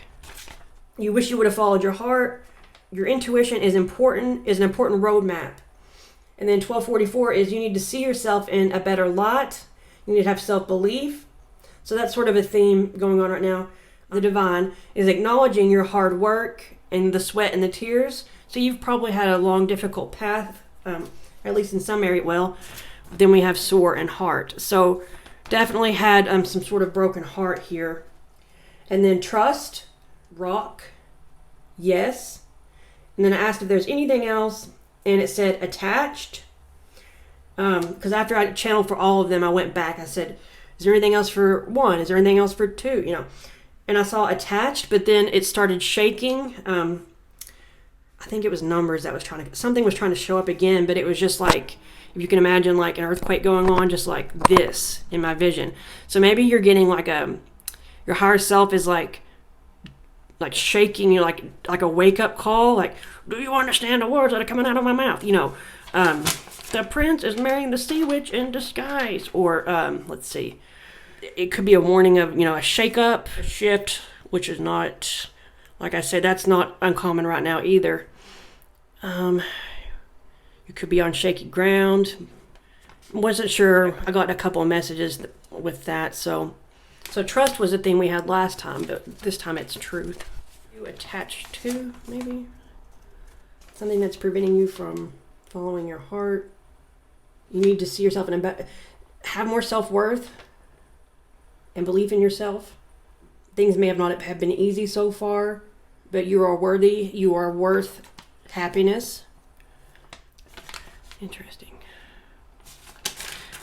A: you wish you would have followed your heart. Your intuition is an important roadmap. And then 1244 is you need to see yourself in a better light. You need to have self-belief. So that's sort of a theme going on right now. The divine is acknowledging your hard work and the sweat and the tears. So you've probably had a long, difficult path, at least in some area. Well, then we have sore and heart. So definitely had some sort of broken heart here. And then trust, rock, yes. And then I asked if there's anything else, and it said attached. Because after I channeled for all of them, I went back. I said, is there anything else for 1? Is there anything else for 2? You know, and I saw attached, but then it started shaking. I think it was numbers that was something was trying to show up again, but it was just like, if you can imagine like an earthquake going on, just like this in my vision. So maybe you're getting like your higher self is like shaking you, like a wake up call. Like, do you understand the words that are coming out of my mouth? You know, the prince is marrying the sea witch in disguise. Or let's see, it could be a warning of, you know, a shake up, a shift, which is not, like I said, that's not uncommon right now either. You could be on shaky ground. Wasn't sure. I got a couple of messages with that. So trust was the thing we had last time, but this time it's truth. You attach to, maybe something that's preventing you from following your heart. You need to see yourself have more self-worth and belief in yourself. Things may not have been easy so far, but you are worthy. You are worth happiness. Interesting.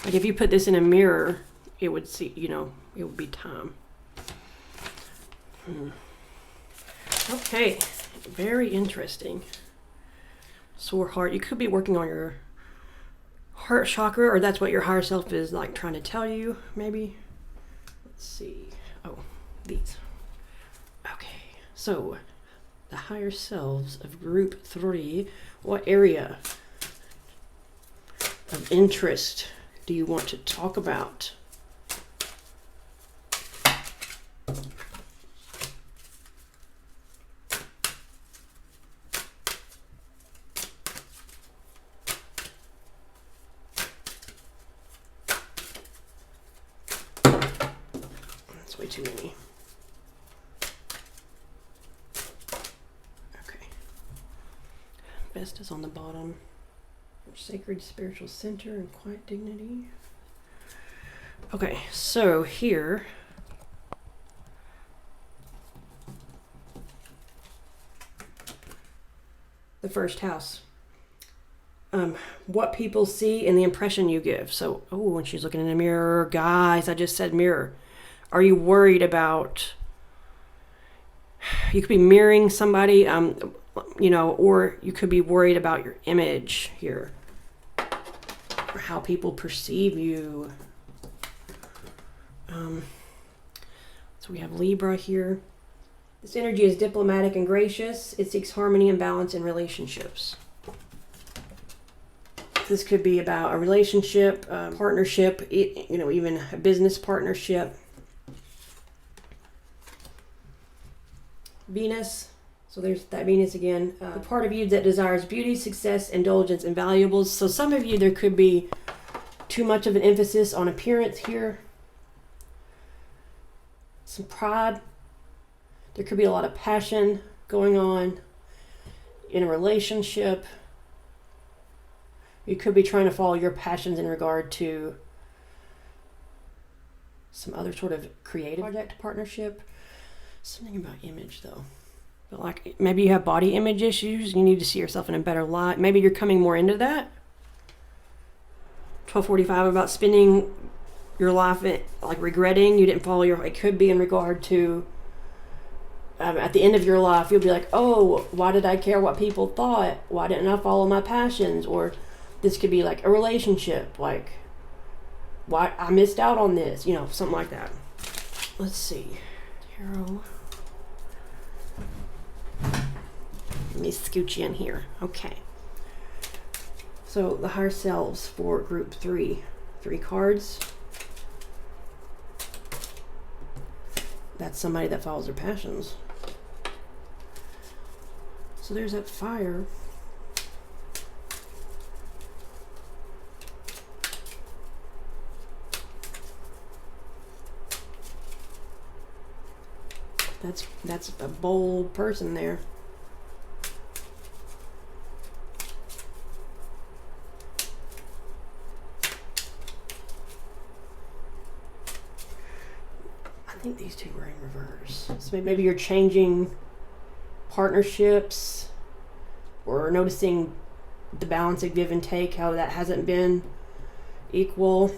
A: Like if you put this in a mirror, it would see, you know, it would be time. Okay, very interesting. Sore heart. You could be working on your heart chakra, or that's what your higher self is like trying to tell you, maybe. Let's see. Oh, these. Okay, so the higher selves of group 3, what area of interest do you want to talk about? That's way too many. Okay. Best is on the bottom. Sacred spiritual center and quiet dignity. Okay, so here the first house. What people see and the impression you give. So, oh, when she's looking in the mirror, guys, I just said mirror. Are you worried about, you could be mirroring somebody, you know, or you could be worried about your image here, or how people perceive you. So we have Libra here. This energy is diplomatic and gracious. It seeks harmony and balance in relationships. This could be about a relationship, partnership, you know, even a business partnership. Venus. So there's that Venus again. The part of you that desires beauty, success, indulgence, and valuables. So some of you, there could be too much of an emphasis on appearance here. Some pride. There could be a lot of passion going on in a relationship. You could be trying to follow your passions in regard to some other sort of creative project, partnership. Something about image though. But like maybe you have body image issues. You need to see yourself in a better light. Maybe you're coming more into that. 1245 about spending your life like regretting you didn't follow your. It could be in regard to at the end of your life you'll be like, oh, why did I care what people thought? Why didn't I follow my passions? Or this could be like a relationship, like why I missed out on this, you know, something like that. Let's see. Tarot. Let me scooch you in here. Okay. So the higher selves for group 3. 3 cards. That's somebody that follows their passions. So there's that fire. That's a bold person there. I think these two were in reverse. So maybe you're changing partnerships or noticing the balance of give and take, how that hasn't been equal,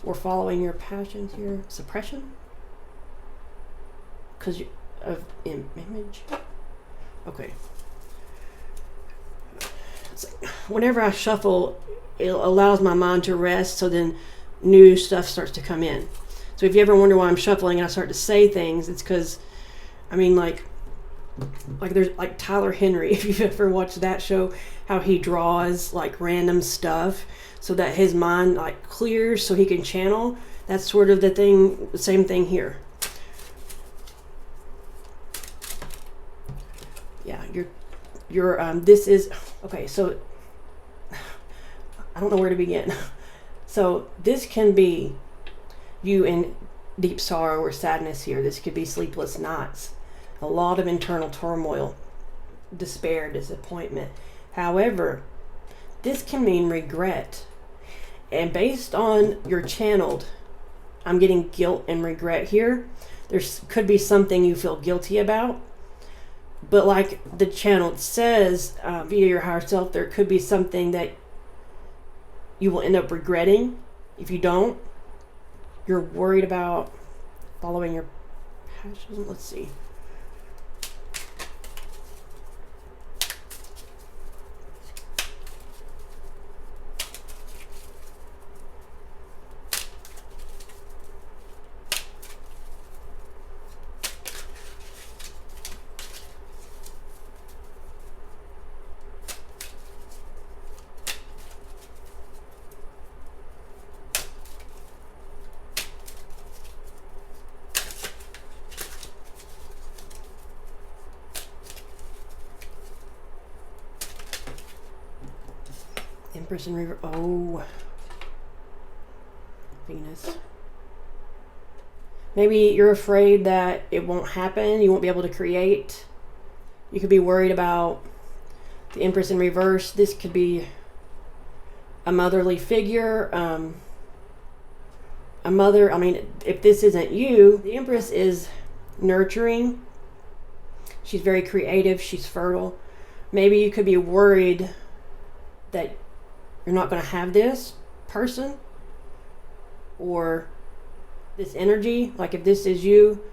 A: or following your passions here. Suppression? Because of image. Okay. So whenever I shuffle, it allows my mind to rest, so then new stuff starts to come in. So if you ever wonder why I'm shuffling and I start to say things, it's because, I mean, like there's like Tyler Henry, if you've ever watched that show, how he draws like random stuff so that his mind like clears so he can channel. That's sort of the same thing here. Yeah, this is, okay, so I don't know where to begin. So this can be you in deep sorrow or sadness here. This could be sleepless nights, a lot of internal turmoil, despair, disappointment. However, this can mean regret. And based on your channeled, I'm getting guilt and regret here. There could be something you feel guilty about. But like the channel says, via your higher self, there could be something that you will end up regretting if you don't. You're worried about following your passion. Let's see. Empress in reverse. Oh, Venus. Maybe you're afraid that it won't happen. You won't be able to create. You could be worried about the Empress in reverse. This could be a motherly figure. A mother. I mean, if this isn't you, the Empress is nurturing. She's very creative. She's fertile. Maybe you could be worried that you're not going to have this person or this energy. Like if this is you,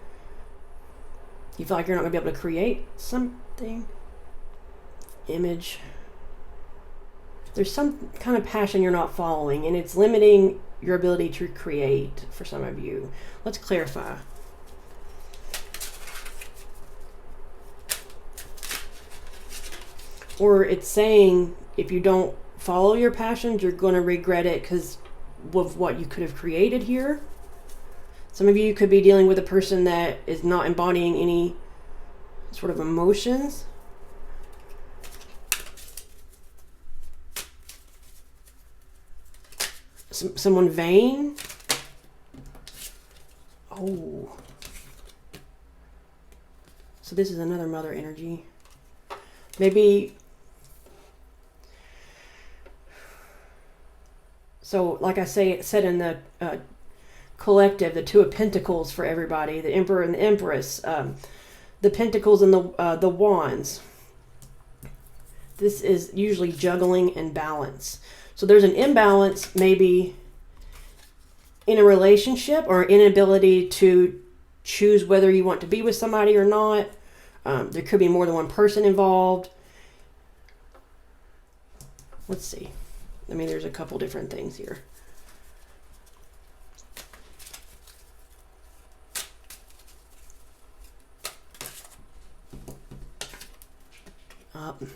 A: you feel like you're not going to be able to create something. Image. There's some kind of passion you're not following, and it's limiting your ability to create for some of you. Let's clarify. Or it's saying if you don't follow your passions, you're going to regret it because of what you could have created here. Some of you could be dealing with a person that is not embodying any sort of emotions. Someone vain. Oh. So this is another mother energy. Maybe So like I said in the collective, the Two of Pentacles for everybody, the Emperor and the Empress, the Pentacles and the Wands. This is usually juggling and balance. So there's an imbalance maybe in a relationship, or inability to choose whether you want to be with somebody or not. There could be more than one person involved. Let's see. I mean, there's a couple different things here.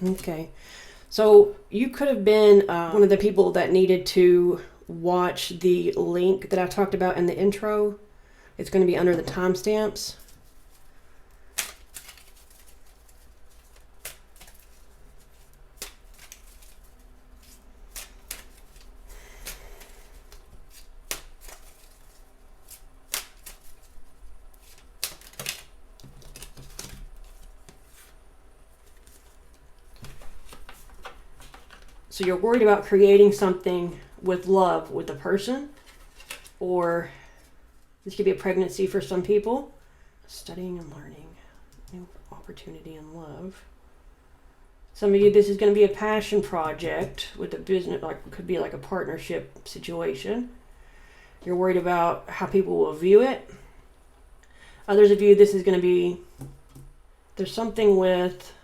A: Okay. So you could have been one of the people that needed to watch the link that I talked about in the intro. It's going to be under the timestamps. So you're worried about creating something with love with a person, or this could be a pregnancy for some people. Studying and learning, new opportunity in love. Some of you, this is going to be a passion project with a business, like could be like a partnership situation. You're worried about how people will view it. Others of you, this is going to be, there's something with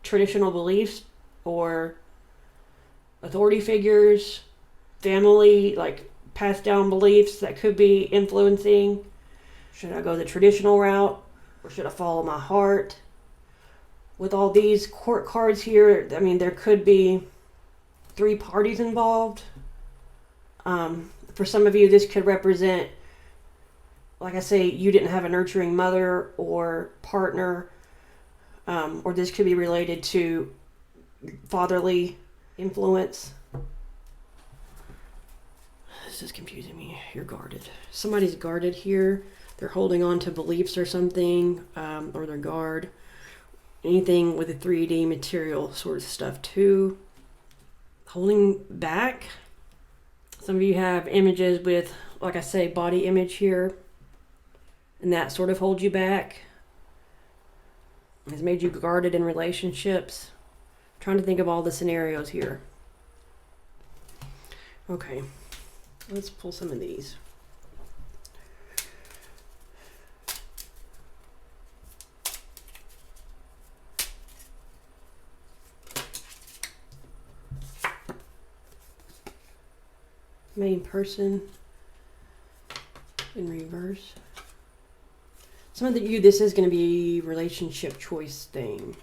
A: traditional beliefs or authority figures, family, like passed down beliefs that could be influencing. Should I go the traditional route, or should I follow my heart? With all these court cards here, I mean, there could be 3 parties involved. For some of you, this could represent, like I say, you didn't have a nurturing mother or partner, or this could be related to fatherly influence. This is confusing me. You're guarded. Somebody's guarded here. They're holding on to beliefs or something, or their guard. Anything with a 3D material sort of stuff too. Holding back. Some of you have images with, like I say, body image here, and that sort of holds you back. Has made you guarded in relationships. Trying to think of all the scenarios here. Okay, let's pull some of these. Main person in reverse. Some of you, this is going to be relationship choice thing.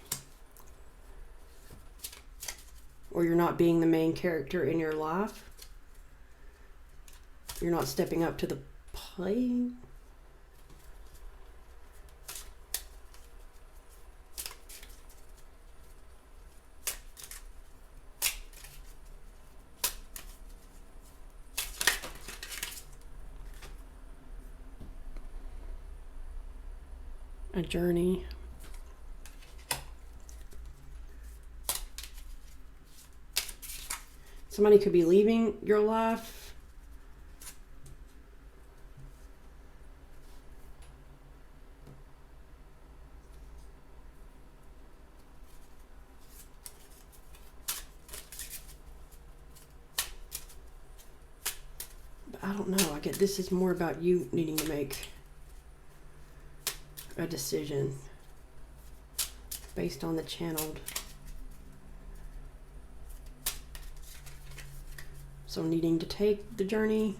A: Or you're not being the main character in your life. You're not stepping up to the plate. A journey. Somebody could be leaving your life. But I don't know. I get this is more about you needing to make a decision based on the channeled. So needing to take the journey.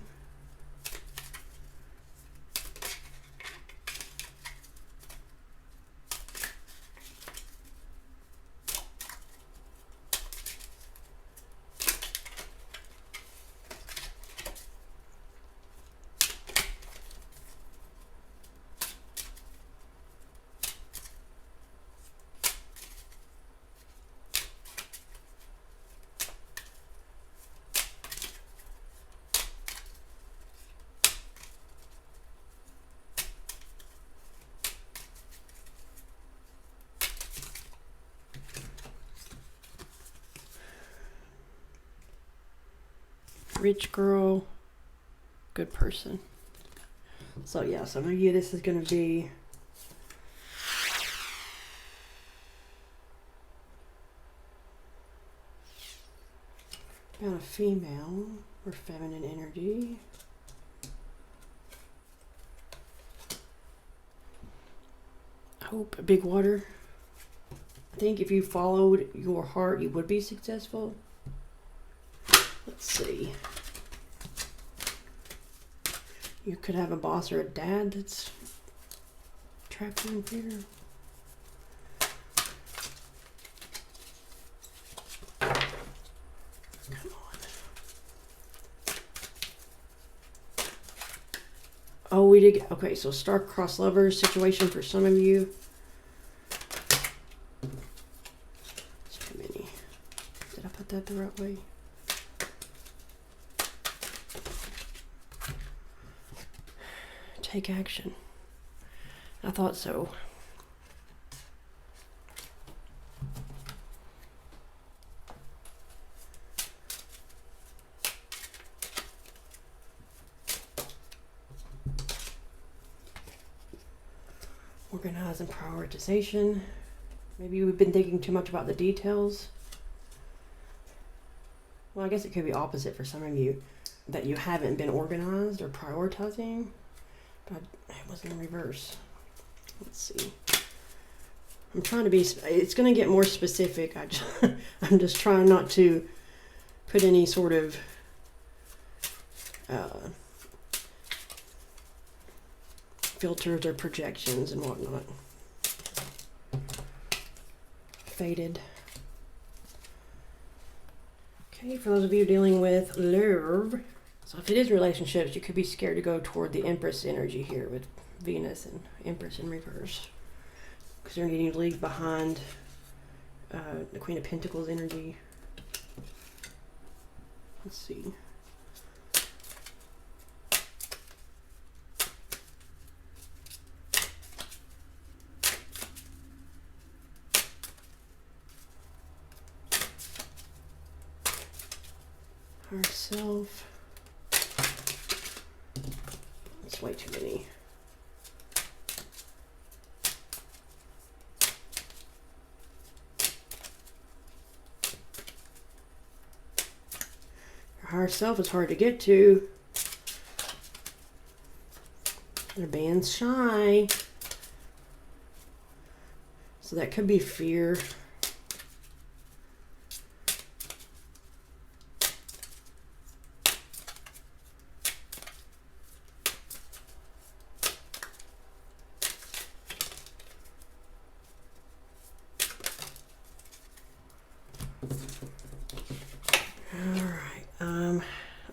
A: rich girl, good person. So yeah, some of you, this is going to be about a female or feminine energy. Hope, a big water. I think if you followed your heart, you would be successful. Let's see. You could have a boss or a dad that's trapped in fear. Come on. Oh, we did. Okay, so star-crossed lovers situation for some of you. It's too many. Did I put that the right way? Take action. I thought so. Organize and prioritization. Maybe we've been thinking too much about the details. Well, I guess it could be opposite for some of you, that you haven't been organized or prioritizing. But it was in reverse. Let's see. I'm trying to be, it's going to get more specific. I'm just trying not to put any sort of filters or projections and whatnot. Faded. Okay, for those of you dealing with love. So if it is relationships, you could be scared to go toward the Empress energy here with Venus and Empress in reverse. Because you're needing to leave behind the Queen of Pentacles energy. Let's see. Herself. It's way too many. Your higher self is hard to get to. They're being shy. So that could be fear.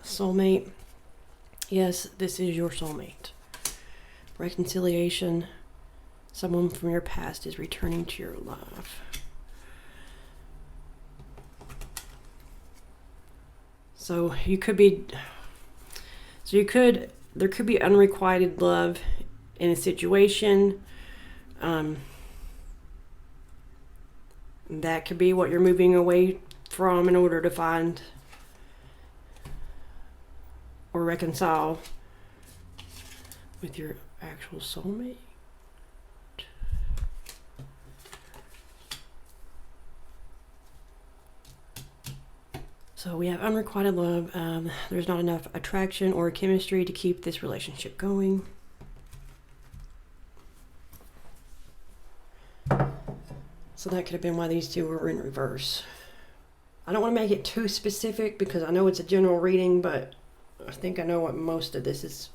A: Soulmate. Yes, this is your soulmate. Reconciliation. Someone from your past is returning to your life. So you could be, there could be unrequited love in a situation. That could be what you're moving away from in order to find or reconcile with your actual soulmate. So we have unrequited love. There's not enough attraction or chemistry to keep this relationship going. So that could have been why these two were in reverse. I don't want to make it too specific because I know it's a general reading, but I think I know what most of this is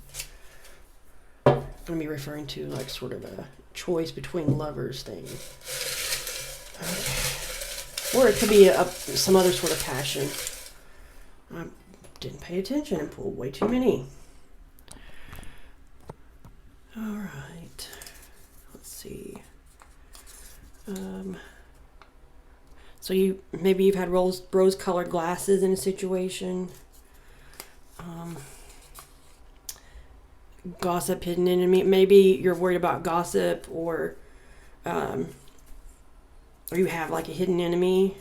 A: going to be referring to, like sort of a choice between lovers thing. Or it could be some other sort of passion. I didn't pay attention and pulled way too many. All right. Let's see. So maybe you've had rose-colored glasses in a situation. Gossip, hidden enemy. Maybe you're worried about gossip, or you have like a hidden enemy.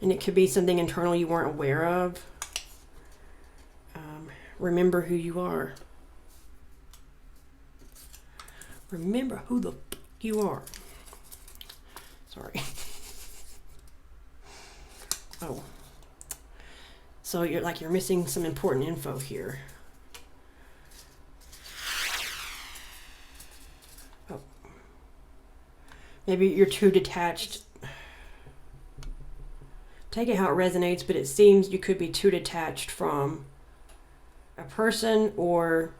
A: And it could be something internal you weren't aware of. Remember who you are. Remember who the f you are. Sorry. Oh. So you're missing some important info here. Oh. Maybe you're too detached. Take it how it resonates, but it seems you could be too detached from a person or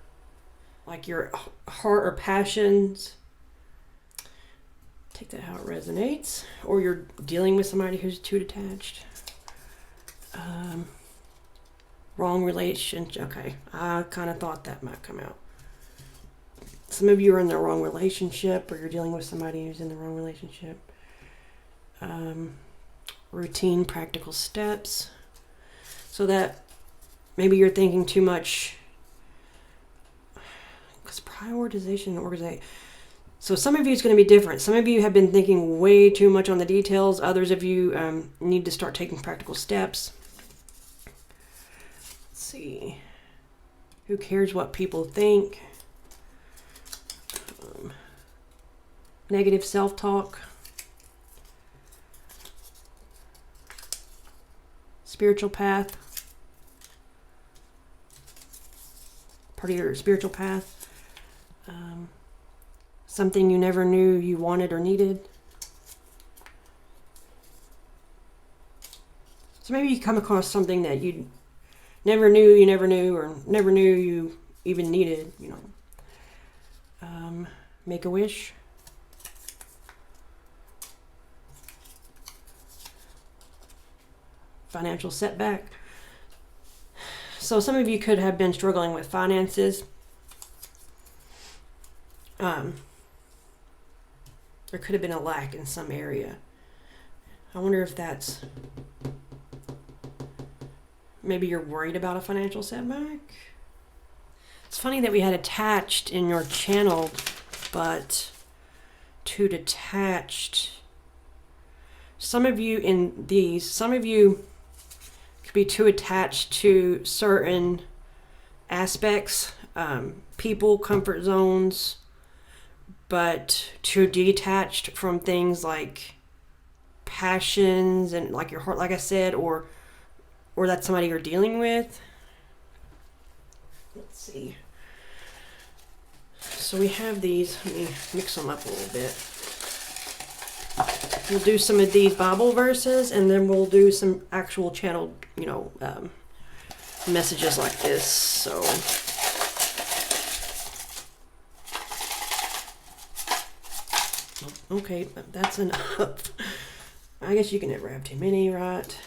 A: like your heart or passions. Take that how it resonates. Or you're dealing with somebody who's too detached. Wrong relationship. Okay, I kind of thought that might come out. Some of you are in the wrong relationship, or you're dealing with somebody who's in the wrong relationship. Routine, practical steps. So that maybe you're thinking too much. Because prioritization and organization. So some of you it's going to be different. Some of you have been thinking way too much on the details. Others of you need to start taking practical steps. Let's see. Who cares what people think? Negative self-talk. Spiritual path. Part of your spiritual path. Something you never knew you wanted or needed. So maybe you come across something that you never knew, or never knew you even needed, you know. Make a wish. Financial setback. So some of you could have been struggling with finances. There could have been a lack in some area. I wonder if that's... Maybe you're worried about a financial setback? It's funny that we had attached in your channel, but too detached. Some of you could be too attached to certain aspects, people, comfort zones, but too detached from things like passions and like your heart, like I said, or that's somebody you're dealing with. Let's see. So we have these. Let me mix them up a little bit. We'll do some of these Bible verses, and then we'll do some actual channeled, messages like this. So, okay, that's enough. I guess you can never have too many, right?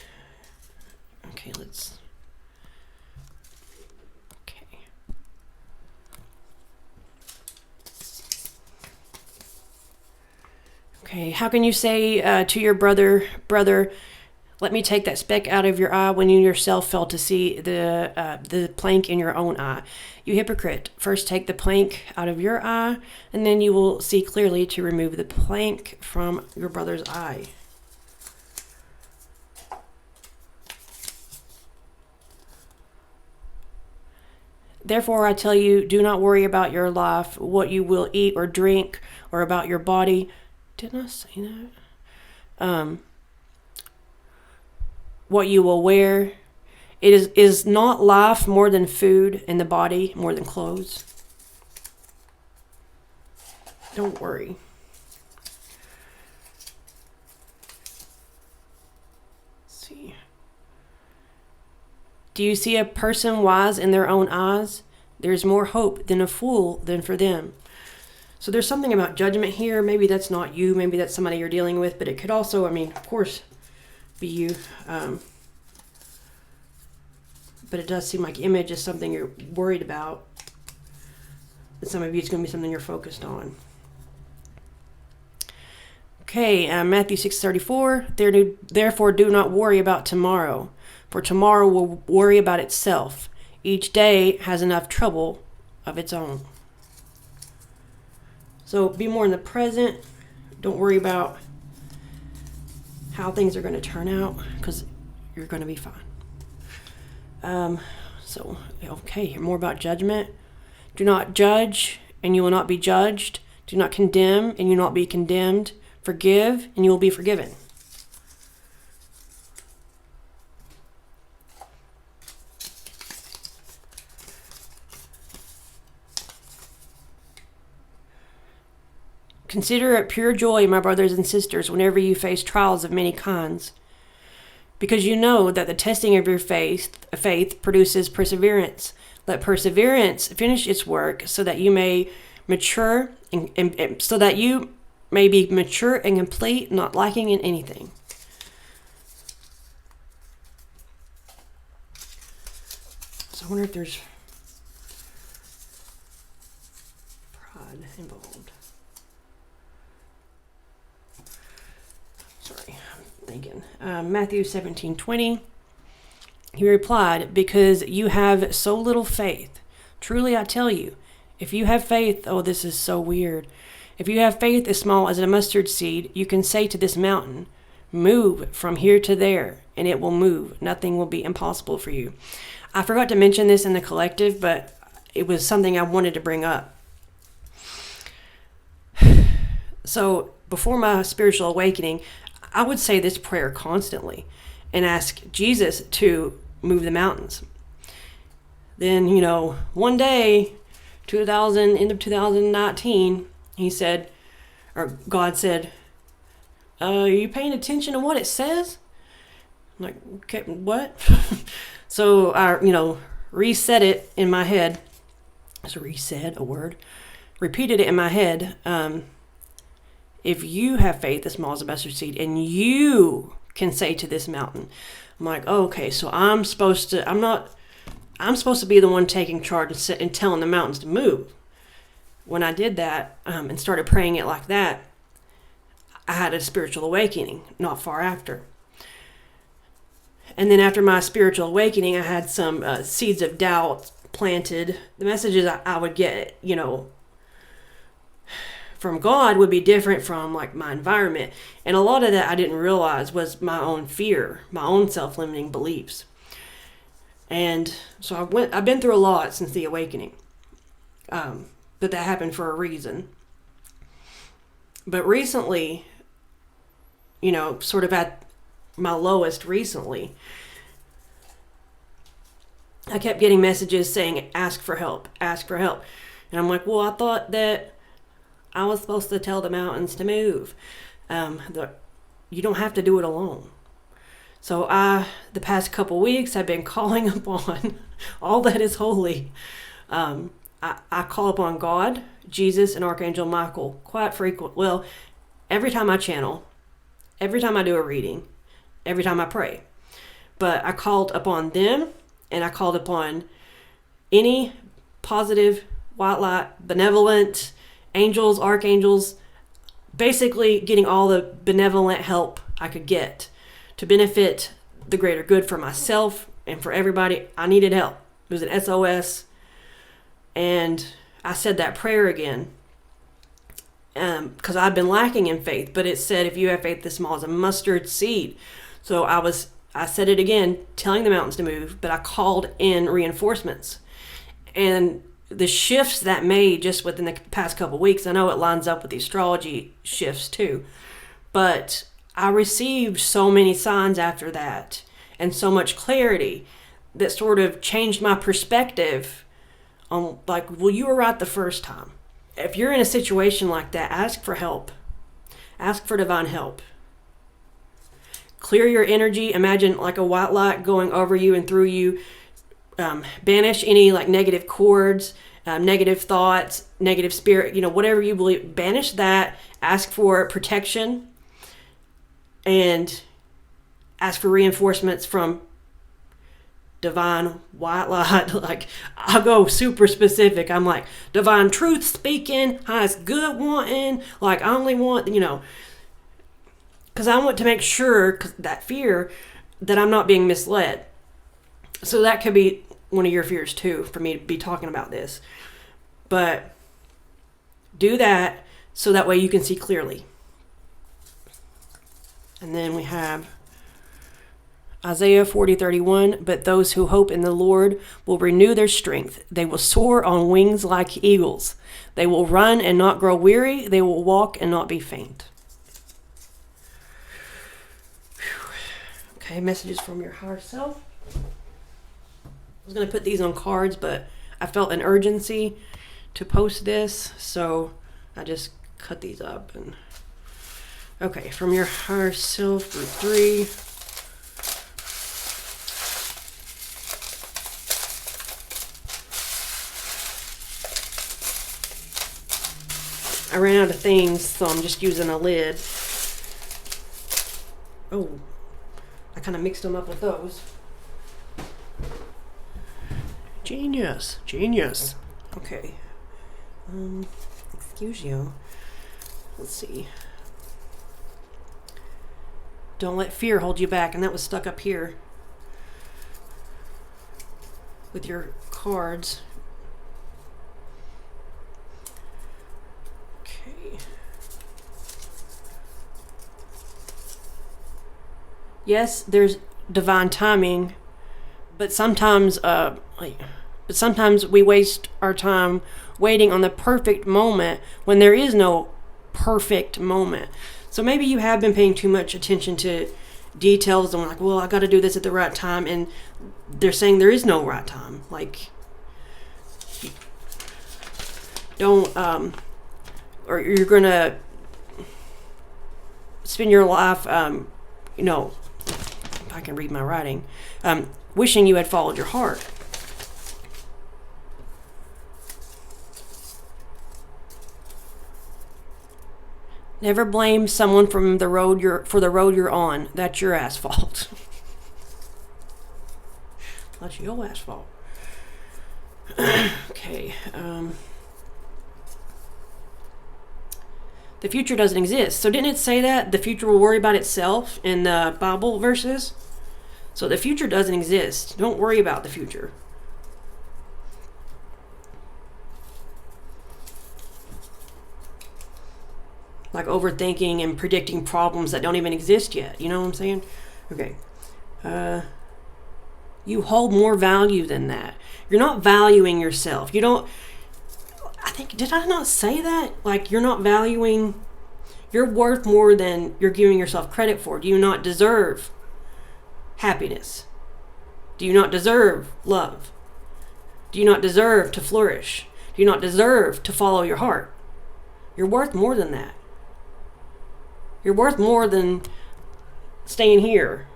A: Okay, let's. Okay. Okay, how can you say to your brother, let me take that speck out of your eye when you yourself fail to see the plank in your own eye? You hypocrite, first take the plank out of your eye, and then you will see clearly to remove the plank from your brother's eye. Therefore, I tell you, do not worry about your life, what you will eat or drink, or about your body. Didn't I say that? What you will wear. It is not life more than food, and the body more than clothes. Don't worry. Let's see. Do you see a person wise in their own eyes? There's more hope than a fool than for them. So there's something about judgment here. Maybe that's not you. Maybe that's somebody you're dealing with. But it could also, of course, be you. But it does seem like image is something you're worried about. But some of you, it's going to be something you're focused on. Okay, Matthew 6:34. Therefore, do not worry about tomorrow, for tomorrow will worry about itself. Each day has enough trouble of its own. So be more in the present. Don't worry about how things are going to turn out, because you're going to be fine. So, okay, more about judgment. Do not judge, and you will not be judged. Do not condemn, and you will not be condemned. Forgive, and you will be forgiven. Consider it pure joy, my brothers and sisters, whenever you face trials of many kinds, because you know that the testing of your faith produces perseverance. Let perseverance finish its work, so that you may mature and so that you may be mature and complete, not lacking in anything. So I wonder if there's pride involved. Sorry, I'm thinking. Matthew 17:20. He replied, because you have so little faith. Truly I tell you, if you have faith, oh, this is so weird. If you have faith as small as a mustard seed, you can say to this mountain, move from here to there, and it will move. Nothing will be impossible for you. I forgot to mention this in the collective, but it was something I wanted to bring up. So before my spiritual awakening, I would say this prayer constantly and ask Jesus to move the mountains. Then, one day, end of 2019, he said, or God said, are you paying attention to what it says? I'm like, okay, what? So I, reset it in my head. So reset, a word. Repeated it in my head. If you have faith as small as a mustard seed, and you can say to this mountain, I'm like, oh, okay, so I'm supposed to be the one taking charge and telling the mountains to move. When I did that and started praying it like that, I had a spiritual awakening not far after. And then after my spiritual awakening, I had some seeds of doubt planted. The messages I would get, from God would be different from like my environment. And a lot of that I didn't realize was my own fear, my own self-limiting beliefs. And so I've been through a lot since the awakening. But that happened for a reason. But recently, sort of at my lowest recently, I kept getting messages saying, ask for help, ask for help. And I'm like, well, I thought that I was supposed to tell the mountains to move. You don't have to do it alone. So the past couple weeks, I've been calling upon all that is holy. I call upon God, Jesus, and Archangel Michael quite frequent. Well, every time I channel, every time I do a reading, every time I pray. But I called upon them, and I called upon any positive, white light, benevolent, angels, archangels, basically getting all the benevolent help I could get to benefit the greater good for myself and for everybody. I needed help. It was an SOS. And I said that prayer again because I've been lacking in faith. But it said, if you have faith as small as a mustard seed. So I said it again, telling the mountains to move, but I called in reinforcements. And the shifts that made just within the past couple of weeks, I know it lines up with the astrology shifts too, but I received so many signs after that and so much clarity that sort of changed my perspective on like, well, you were right the first time. If you're in a situation like that, ask for help. Ask for divine help. Clear your energy. Imagine like a white light going over you and through you. Banish any like negative cords, negative thoughts, negative spirit, whatever you believe, banish that, ask for protection, and ask for reinforcements from divine white light. Like, I'll go super specific. I'm like, divine truth speaking, highest good wanting, like I only want, because I want to make sure, cause that fear, that I'm not being misled. So that could be one of your fears too, for me to be talking about this. But do that so that way you can see clearly. And then we have Isaiah 40:31, but those who hope in the Lord will renew their strength. They will soar on wings like eagles. They will run and not grow weary. They will walk and not be faint. Okay, messages from your higher self. I was going to put these on cards, but I felt an urgency to post this, so I just cut these up. And okay, from your higher self for 3. I ran out of things, so I'm just using a lid. Oh, I kind of mixed them up with those. Genius, genius. Okay. Excuse you. Let's see. Don't let fear hold you back, and that was stuck up here with your cards. Yes, there's divine timing, but sometimes we waste our time waiting on the perfect moment when there is no perfect moment. So maybe you have been paying too much attention to details and like, well, I got to do this at the right time, and they're saying there is no right time. Like, don't or you're gonna spend your life if I can read my writing, wishing you had followed your heart. Never blame someone for the road you're on. That's your asphalt. That's your asphalt. Okay. The future doesn't exist. So didn't it say that the future will worry about itself in the Bible verses? So the future doesn't exist. Don't worry about the future. Like overthinking and predicting problems that don't even exist yet. You know what I'm saying? Okay. You hold more value than that. You're not valuing yourself. You don't... did I not say that? Like, you're not valuing... You're worth more than you're giving yourself credit for. Do you not deserve happiness? Do you not deserve love? Do you not deserve to flourish? Do you not deserve to follow your heart? You're worth more than that. You're worth more than staying here.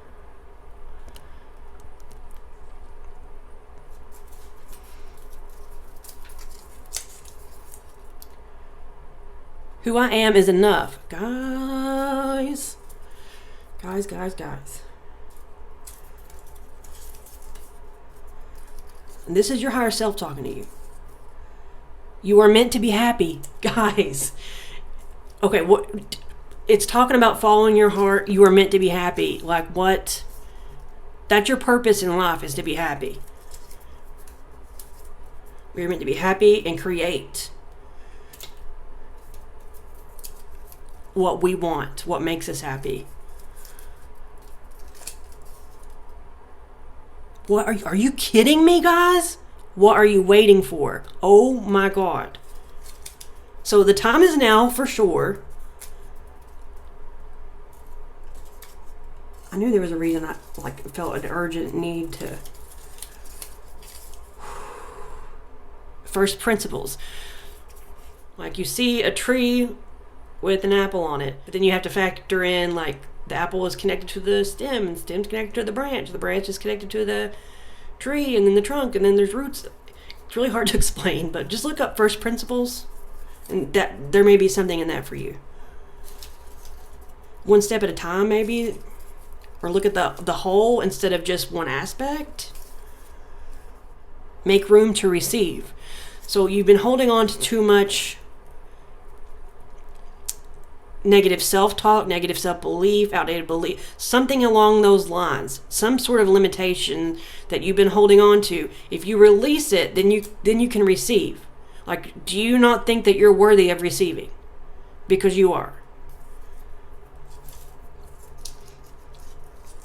A: Who I am is enough. Guys. And this is your higher self talking to you. You are meant to be happy. Guys. Okay, it's talking about following your heart. You are meant to be happy. Like what? That's your purpose in life, is to be happy. We're meant to be happy and create what we want, what makes us happy. What are you kidding me, guys? What are you waiting for? Oh my God. So the time is now for sure. I knew there was a reason I felt an urgent need to. First principles. Like you see a tree with an apple on it, but then you have to factor in like the apple is connected to the stem, and the stem's connected to the branch is connected to the tree, and then the trunk, and then there's roots. It's really hard to explain, but just look up first principles, and that there may be something in that for you. One step at a time, maybe, or look at the whole instead of just one aspect. Make room to receive. So you've been holding on to too much negative self-talk, negative self-belief, outdated belief, something along those lines, some sort of limitation that you've been holding on to. If you release it, then you can receive. Like, do you not think that you're worthy of receiving? Because you are.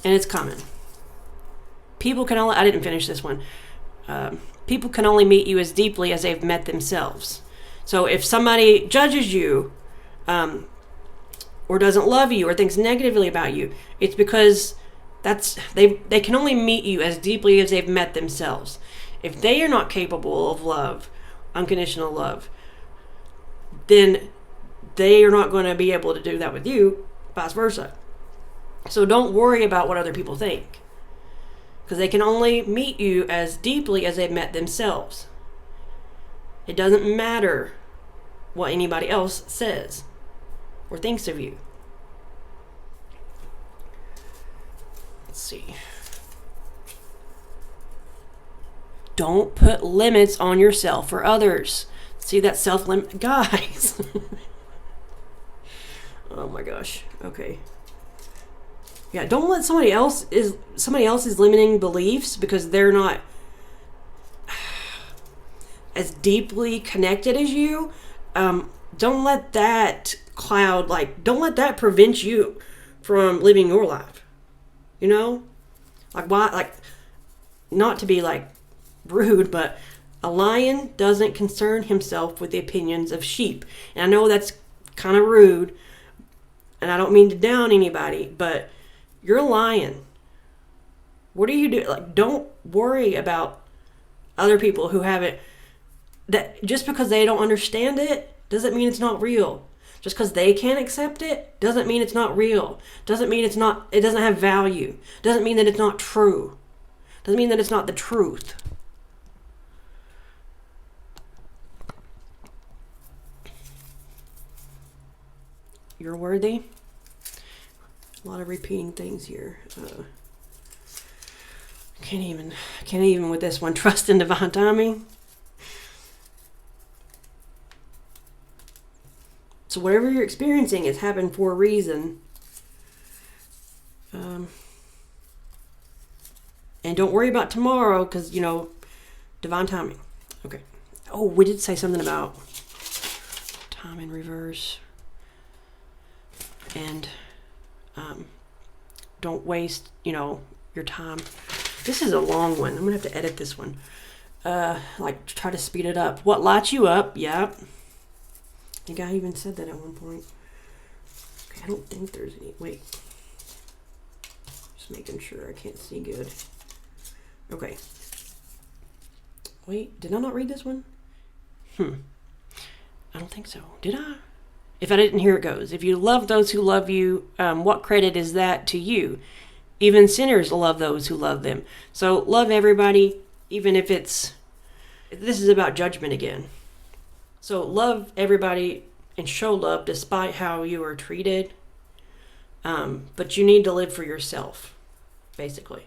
A: and it's coming. People can only, I didn't finish this one. People can only meet you as deeply as they've met themselves. So if somebody judges you, or doesn't love you, or thinks negatively about you, it's because they can only meet you as deeply as they've met themselves. If they are not capable of love, unconditional love, then they are not going to be able to do that with you, vice versa. So don't worry about what other people think, because they can only meet you as deeply as they've met themselves. It doesn't matter what anybody else says or thinks of you. Let's see. Don't put limits on yourself or others. See that self-limit, guys. Oh my gosh. Okay. Yeah, don't let somebody else's limiting beliefs, because they're not as deeply connected as you. Don't let that cloud, don't let that prevent you from living your life. You know? Why, not to be rude, but a lion doesn't concern himself with the opinions of sheep. And I know that's kind of rude, and I don't mean to down anybody, but you're a lion. What do you do? Don't worry about other people who haven't, that just because they don't understand it doesn't mean it's not real. Just because they can't accept it doesn't mean it's not real. Doesn't mean it doesn't have value. Doesn't mean that it's not true. Doesn't mean that it's not the truth. You're worthy. A lot of repeating things here. Can't even with this one. Trust in divine timing. So whatever you're experiencing has happened for a reason. And don't worry about tomorrow, because, divine timing. Okay. Oh, we did say something about time in reverse. And don't waste, your time. This is a long one. I'm going to have to edit this one. Try to speed it up. What lights you up? Yep. I think I even said that at one point. Okay, I don't think there's any. Wait. Just making sure I can't see good. Okay. Wait, did I not read this one? I don't think so. Did I? If I didn't, here it goes. If you love those who love you, what credit is that to you? Even sinners love those who love them. So love everybody, even if this is about judgment again. So love everybody and show love despite how you are treated. But you need to live for yourself, basically.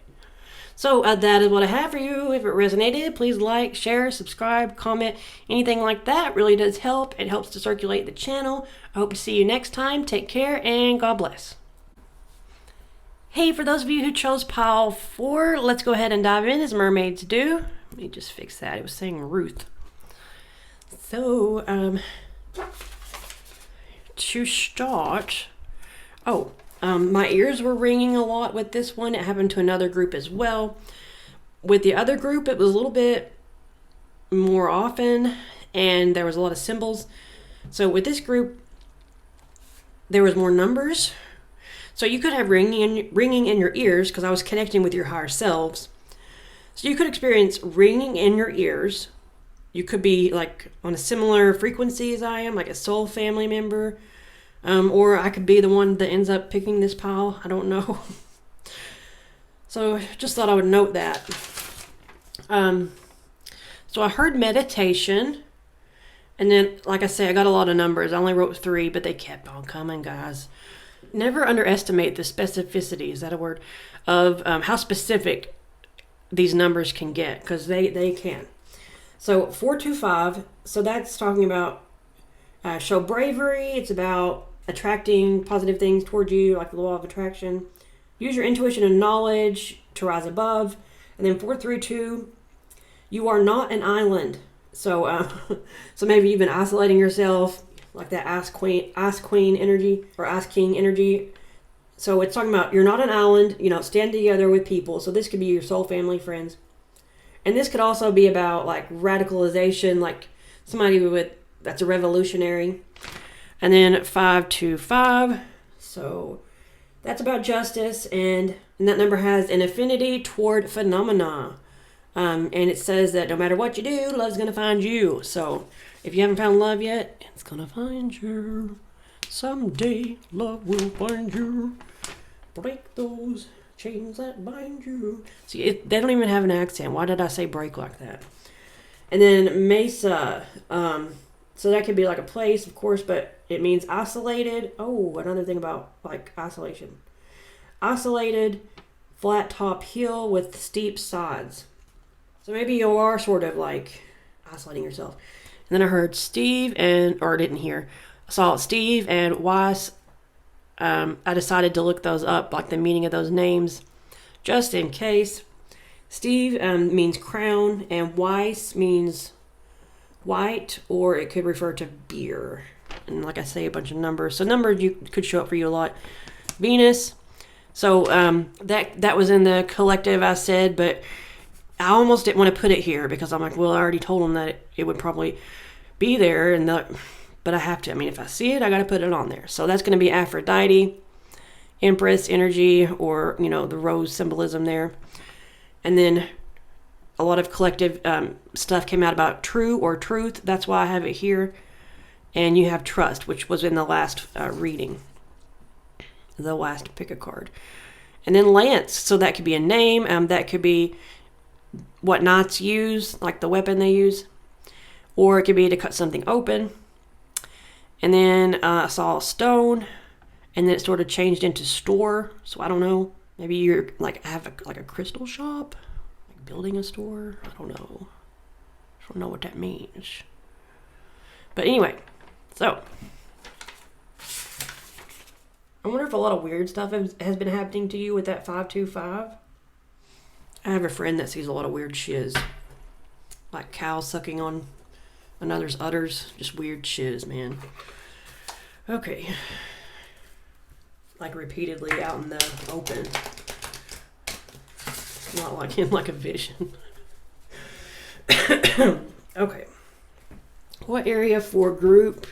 A: So that is what I have for you. If it resonated, please like, share, subscribe, comment. Anything like that really does help. It helps to circulate the channel. I hope to see you next time. Take care and God bless. Hey, for those of you who chose pile 4, let's go ahead and dive in as mermaids do. Let me just fix that. It was saying Ruth. So, to start, my ears were ringing a lot with this one. It happened to another group as well. With the other group, it was a little bit more often, and there was a lot of symbols. So with this group, there was more numbers. So you could have ringing in your ears, because I was connecting with your higher selves. So you could experience ringing in your ears. You could be on a similar frequency as I am, like a soul family member. Or I could be the one that ends up picking this pile. I don't know. So just thought I would note that. So I heard meditation. And then, like I say, I got a lot of numbers. I only wrote 3, but they kept on coming, guys. Never underestimate the specificity, is that a word, of how specific these numbers can get, because they can. So 425, so that's talking about show bravery. It's about attracting positive things towards you, like the law of attraction. Use your intuition and knowledge to rise above. And then 432, you are not an island. So so maybe you've been isolating yourself, like that Ice Queen energy or Ice King energy. So it's talking about you're not an island, you know, stand together with people. So this could be your soul family, friends. And this could also be about like radicalization, like somebody that's a revolutionary. And then 525. So that's about justice, and that number has an affinity toward phenomena. And it says that no matter what you do, love's going to find you. So if you haven't found love yet, it's going to find you. Someday love will find you. Break those chains that bind you. See, they don't even have an accent. Why did I say break like that? And then mesa. So that could be like a place, of course, but it means isolated. Oh, another thing about like isolation. Isolated, flat top hill with steep sides. So maybe you are sort of like isolating yourself. And then I heard Steve or didn't hear. I saw Steve and Weiss. I decided to look those up, like the meaning of those names, just in case. Steve means crown, and Weiss means white, or it could refer to beer. And like I say, a bunch of numbers. So numbers could show up for you a lot. Venus. So that was in the collective I said, but I almost didn't want to put it here because I'm like, well, I already told them that it would probably be there, but I have to. I mean, if I see it, I got to put it on there. So that's going to be Aphrodite, Empress energy, or, you know, the rose symbolism there. And then a lot of collective stuff came out about true or truth. That's why I have it here. And you have trust, which was in the last reading. The last pick a card. And then lance. So that could be a name. That could be what knights use, like the weapon they use. Or it could be to cut something open. And then I saw a stone. And then it sort of changed into store. So I don't know. Maybe you're like have a crystal shop. Building a store? I don't know. I don't know what that means. But anyway, so I wonder if a lot of weird stuff has been happening to you with that 525. I have a friend that sees a lot of weird shiz. Like cows sucking on another's udders. Just weird shiz, man. Okay. Like repeatedly out in the open. Not like in like a vision. Okay. What area for group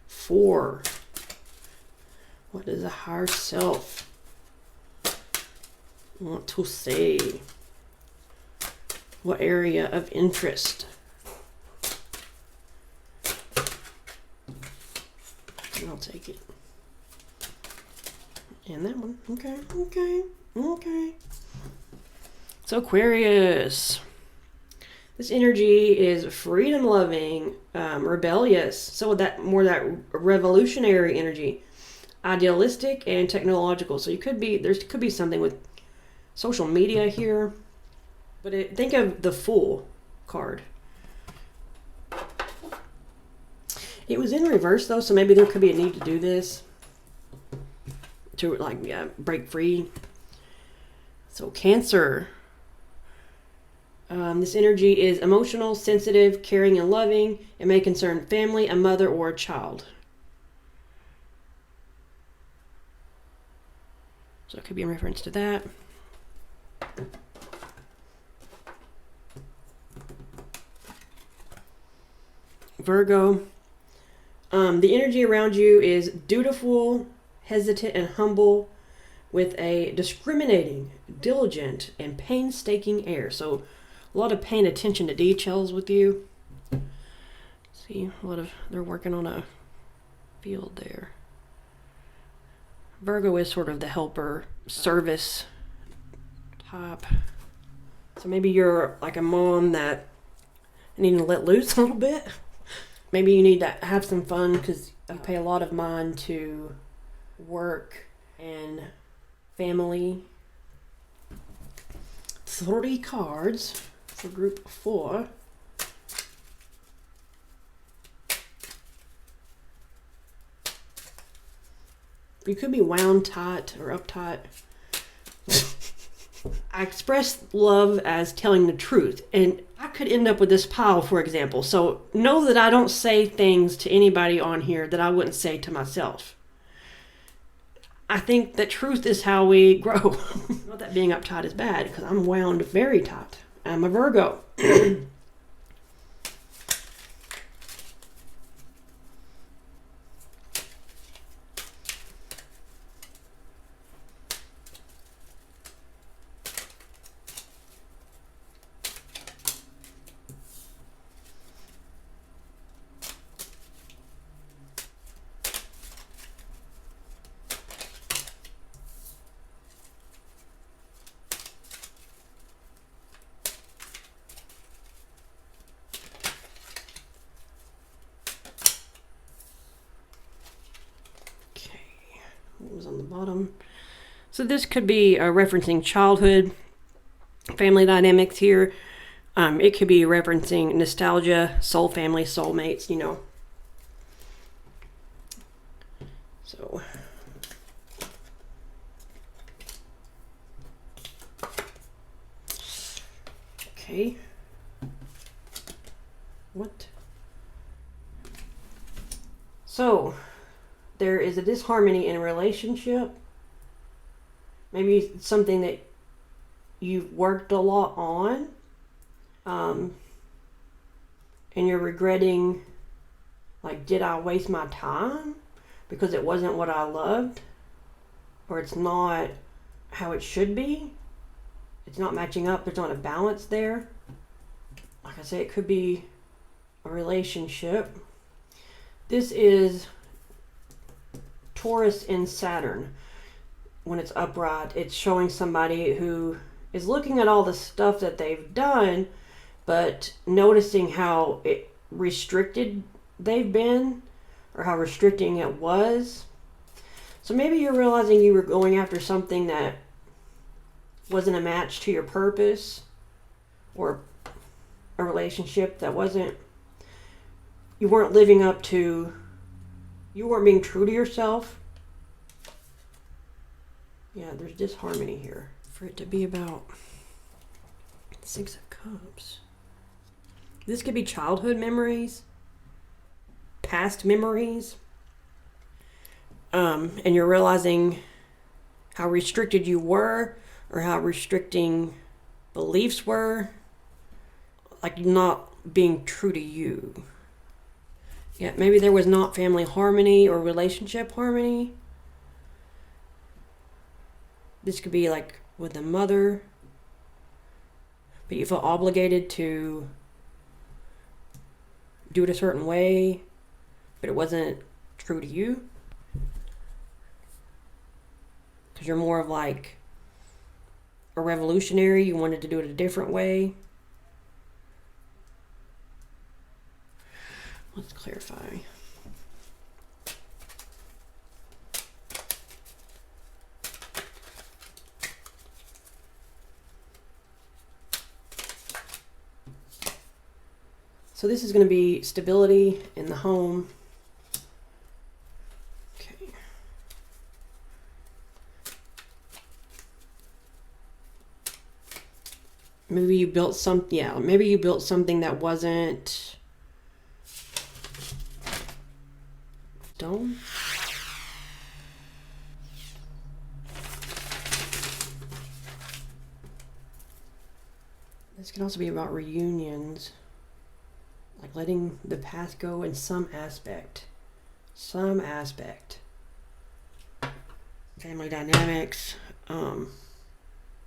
A: 4? What does a higher self want to say? What area of interest? I'll take it. And that one. Okay. So Aquarius, this energy is freedom-loving, rebellious. So that revolutionary energy, idealistic and technological. So there could be something with social media here. But think of the Fool card. It was in reverse though, so maybe there could be a need to do this to break free. So Cancer. This energy is emotional, sensitive, caring, and loving. It may concern family, a mother, or a child. So it could be in reference to that. Virgo. The energy around you is dutiful, hesitant, and humble, with a discriminating, diligent, and painstaking air. So a lot of paying attention to details with you. See, they're working on a field there. Virgo is sort of the helper, service type. So maybe you're like a mom that needs to let loose a little bit. Maybe you need to have some fun because you pay a lot of mind to work and family. 30 cards for group 4. You could be wound tight or uptight. I express love as telling the truth, and I could end up with this pile, for example. So know that I don't say things to anybody on here that I wouldn't say to myself. I think that truth is how we grow. Not that being uptight is bad, because I'm wound very tight. I'm a Virgo. What was on the bottom? So this could be referencing childhood, family dynamics here. It could be referencing nostalgia, soul family, soulmates, you know. So okay. What? So there is a disharmony in a relationship. Maybe it's something that you've worked a lot on, and you're regretting, like, did I waste my time because it wasn't what I loved, or it's not how it should be. It's not matching up. There's not a balance there. Like I say, it could be a relationship. This is Taurus in Saturn. When it's upright, it's showing somebody who is looking at all the stuff that they've done, but noticing how restricted they've been, or how restricting it was. So maybe you're realizing you were going after something that wasn't a match to your purpose, or a relationship that you weren't living up to, you weren't being true to yourself. Yeah, there's disharmony here. For it to be about Six of Cups. This could be childhood memories, past memories. And you're realizing how restricted you were, or how restricting beliefs were. Like not being true to you. Yeah, maybe there was not family harmony or relationship harmony. This could be like with a mother, but you feel obligated to do it a certain way, but it wasn't true to you. Because you're more of like a revolutionary. You wanted to do it a different way. Let's clarify. So this is going to be stability in the home. Okay. Maybe you built maybe you built something that wasn't done. This can also be about reunions. Like letting the past go in some aspect. Family dynamics,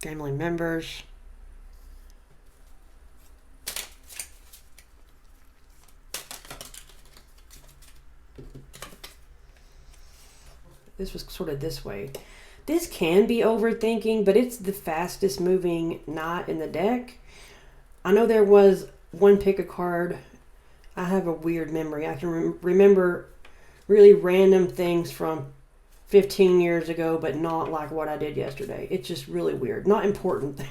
A: family members. This was sort of this way. This can be overthinking, but it's the fastest moving knot in the deck. I know there was one pick a card. I have a weird memory. I can remember really random things from 15 years ago, but not like what I did yesterday. It's just really weird. Not important.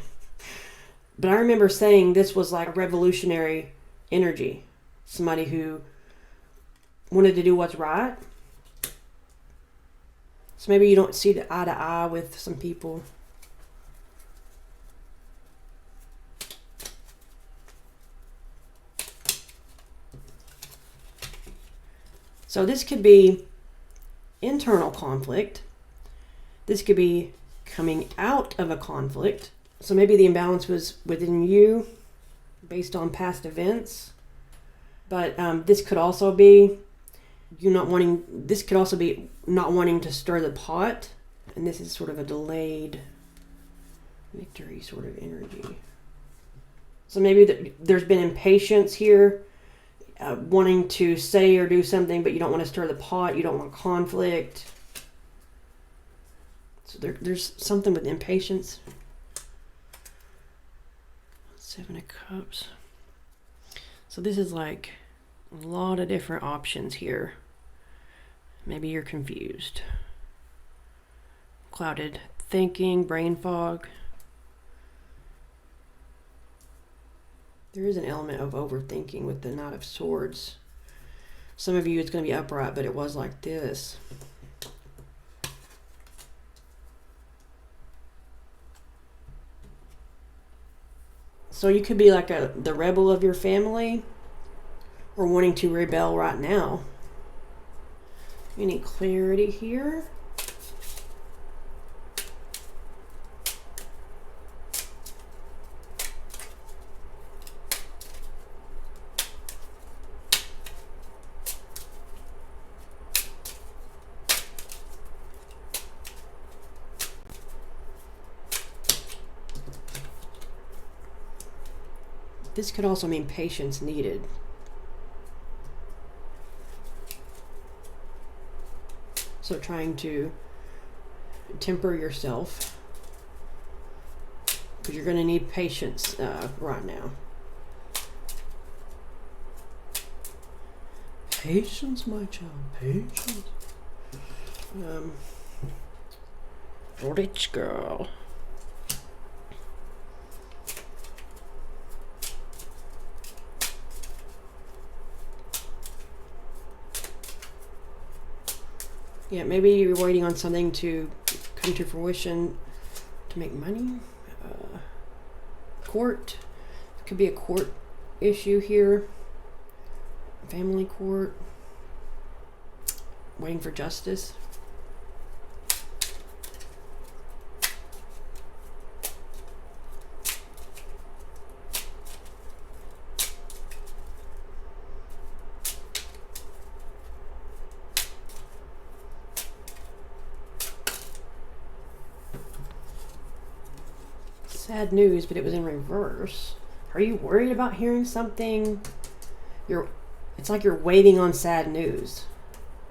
A: But I remember saying this was like a revolutionary energy. Somebody who wanted to do what's right. So maybe you don't see the eye to eye with some people. So this could be internal conflict. This could be coming out of a conflict. So maybe the imbalance was within you based on past events. But this could also be you not wanting, this could also be not wanting to stir the pot. And this is sort of a delayed victory sort of energy. So maybe there's been impatience here, wanting to say or do something, but you don't want to stir the pot. You don't want conflict. So there's something with impatience. 7 of Cups. So this is like a lot of different options here. Maybe you're confused. Clouded thinking, brain fog. There is an element of overthinking with the Knight of Swords. Some of you it's going to be upright, but it was like this. So you could be like the rebel of your family, or wanting to rebel right now. Any clarity here? This could also mean patience needed. So trying to temper yourself, because you're going to need patience right now. Patience, my child, patience. Rich girl. Yeah, maybe you're waiting on something to come to fruition to make money. Court. It could be a court issue here. Family court. Waiting for justice. Sad news, but it was in reverse. Are you worried about hearing something? It's like you're waiting on sad news.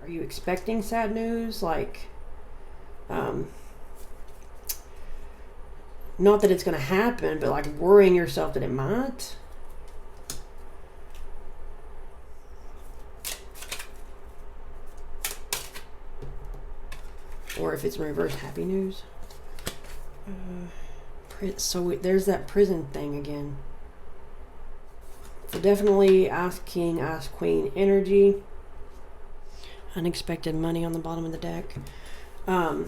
A: Are you expecting sad news? Like, not that it's going to happen, but like worrying yourself that it might. Or if it's in reverse, happy news. So there's that prison thing again. So definitely ask king, ask queen energy. Unexpected money on the bottom of the deck. And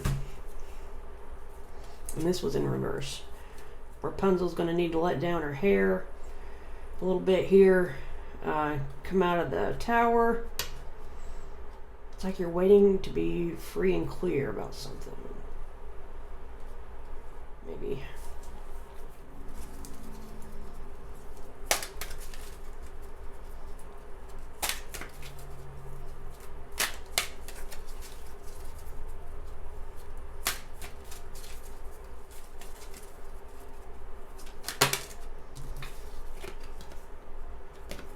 A: this was in reverse. Rapunzel's going to need to let down her hair a little bit here. Come out of the tower. It's like you're waiting to be free and clear about something. Maybe.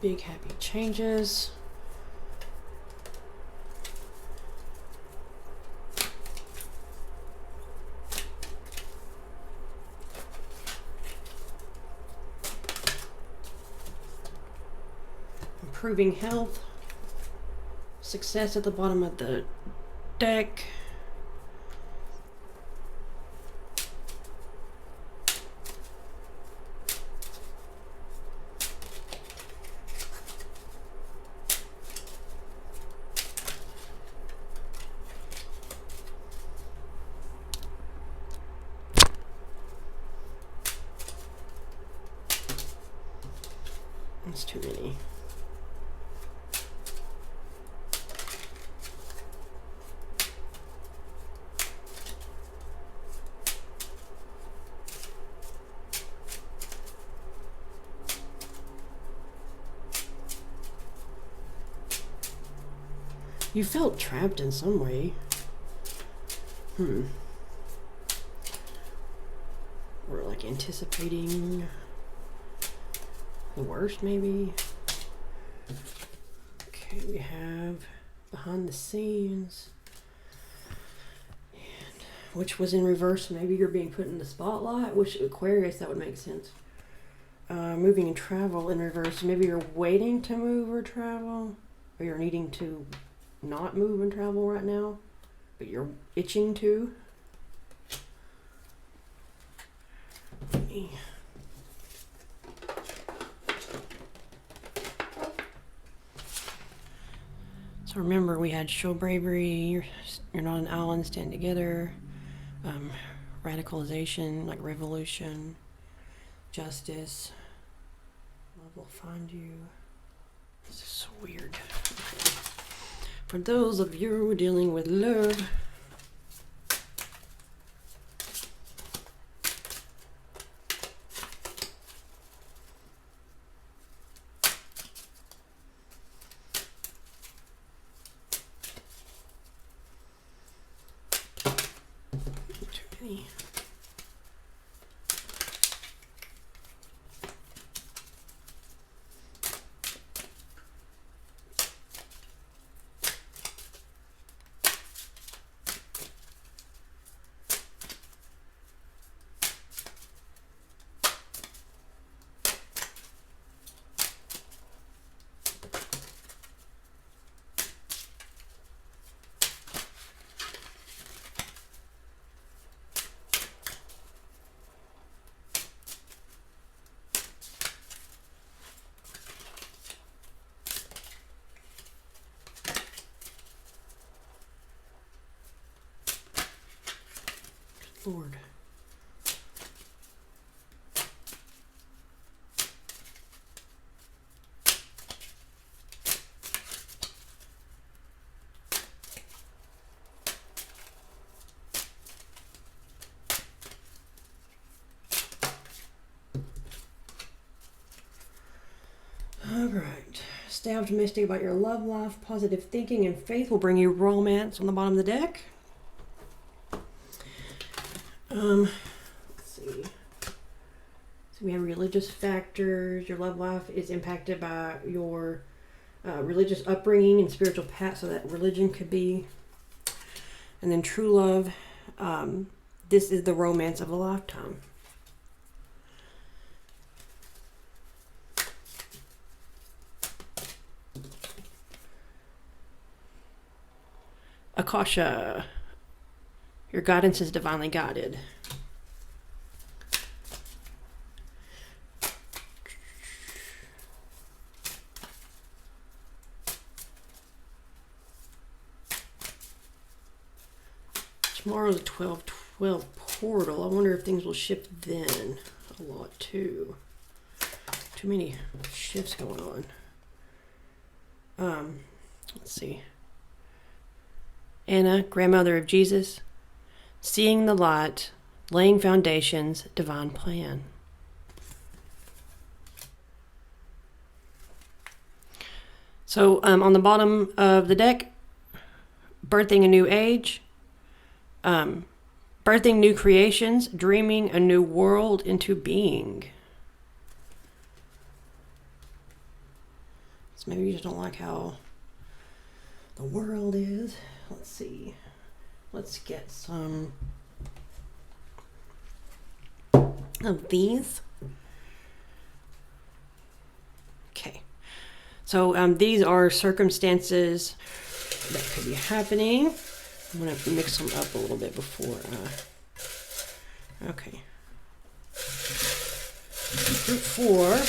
A: Big happy changes. Improving health. Success at the bottom of the deck. That's too many. You felt trapped in some way. Or like anticipating the worst, maybe. Okay, we have behind the scenes, and which was in reverse. Maybe you're being put in the spotlight, which Aquarius, that would make sense. Moving and travel in reverse. Maybe you're waiting to move or travel, or you're needing to not move and travel right now, but you're itching to. So remember, we had show bravery, you're not an island, stand together, radicalization, like revolution, justice, love will find you. This is so weird. For those of you dealing with love, Lord. All right. Stay optimistic about your love life. Positive thinking and faith will bring you romance on the bottom of the deck. Let's see. So we have religious factors. Your love life is impacted by your religious upbringing and spiritual path, so that religion could be. And then true love. This is the romance of a lifetime. Akasha. Your guidance is divinely guided. Tomorrow's a 12/12 portal. I wonder if things will shift then a lot too. Too many shifts going on. Let's see. Anna, grandmother of Jesus. Seeing the light, laying foundations, divine plan. So on the bottom of the deck, birthing a new age, birthing new creations, dreaming a new world into being. So maybe you just don't like how the world is. Let's see. Let's get some of these. Okay. So these are circumstances that could be happening. I'm going to mix them up a little bit before. Okay. Group 4.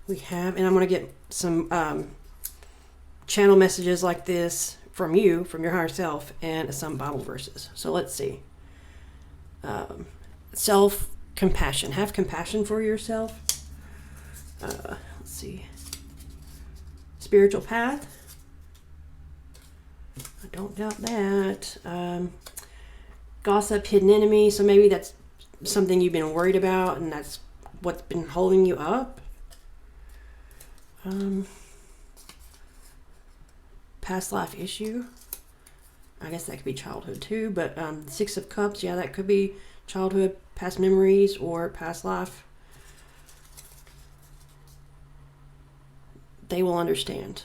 A: We have, and I'm going to get some channel messages like this from you, from your higher self, and some Bible verses. So let's see. Self-compassion. Have compassion for yourself. Let's see. Spiritual path. I don't doubt that. Gossip, hidden enemy. So maybe that's something you've been worried about, and that's what's been holding you up. Past life issue. I guess that could be childhood too, but Six of Cups, yeah, that could be childhood, past memories, or past life. They will understand.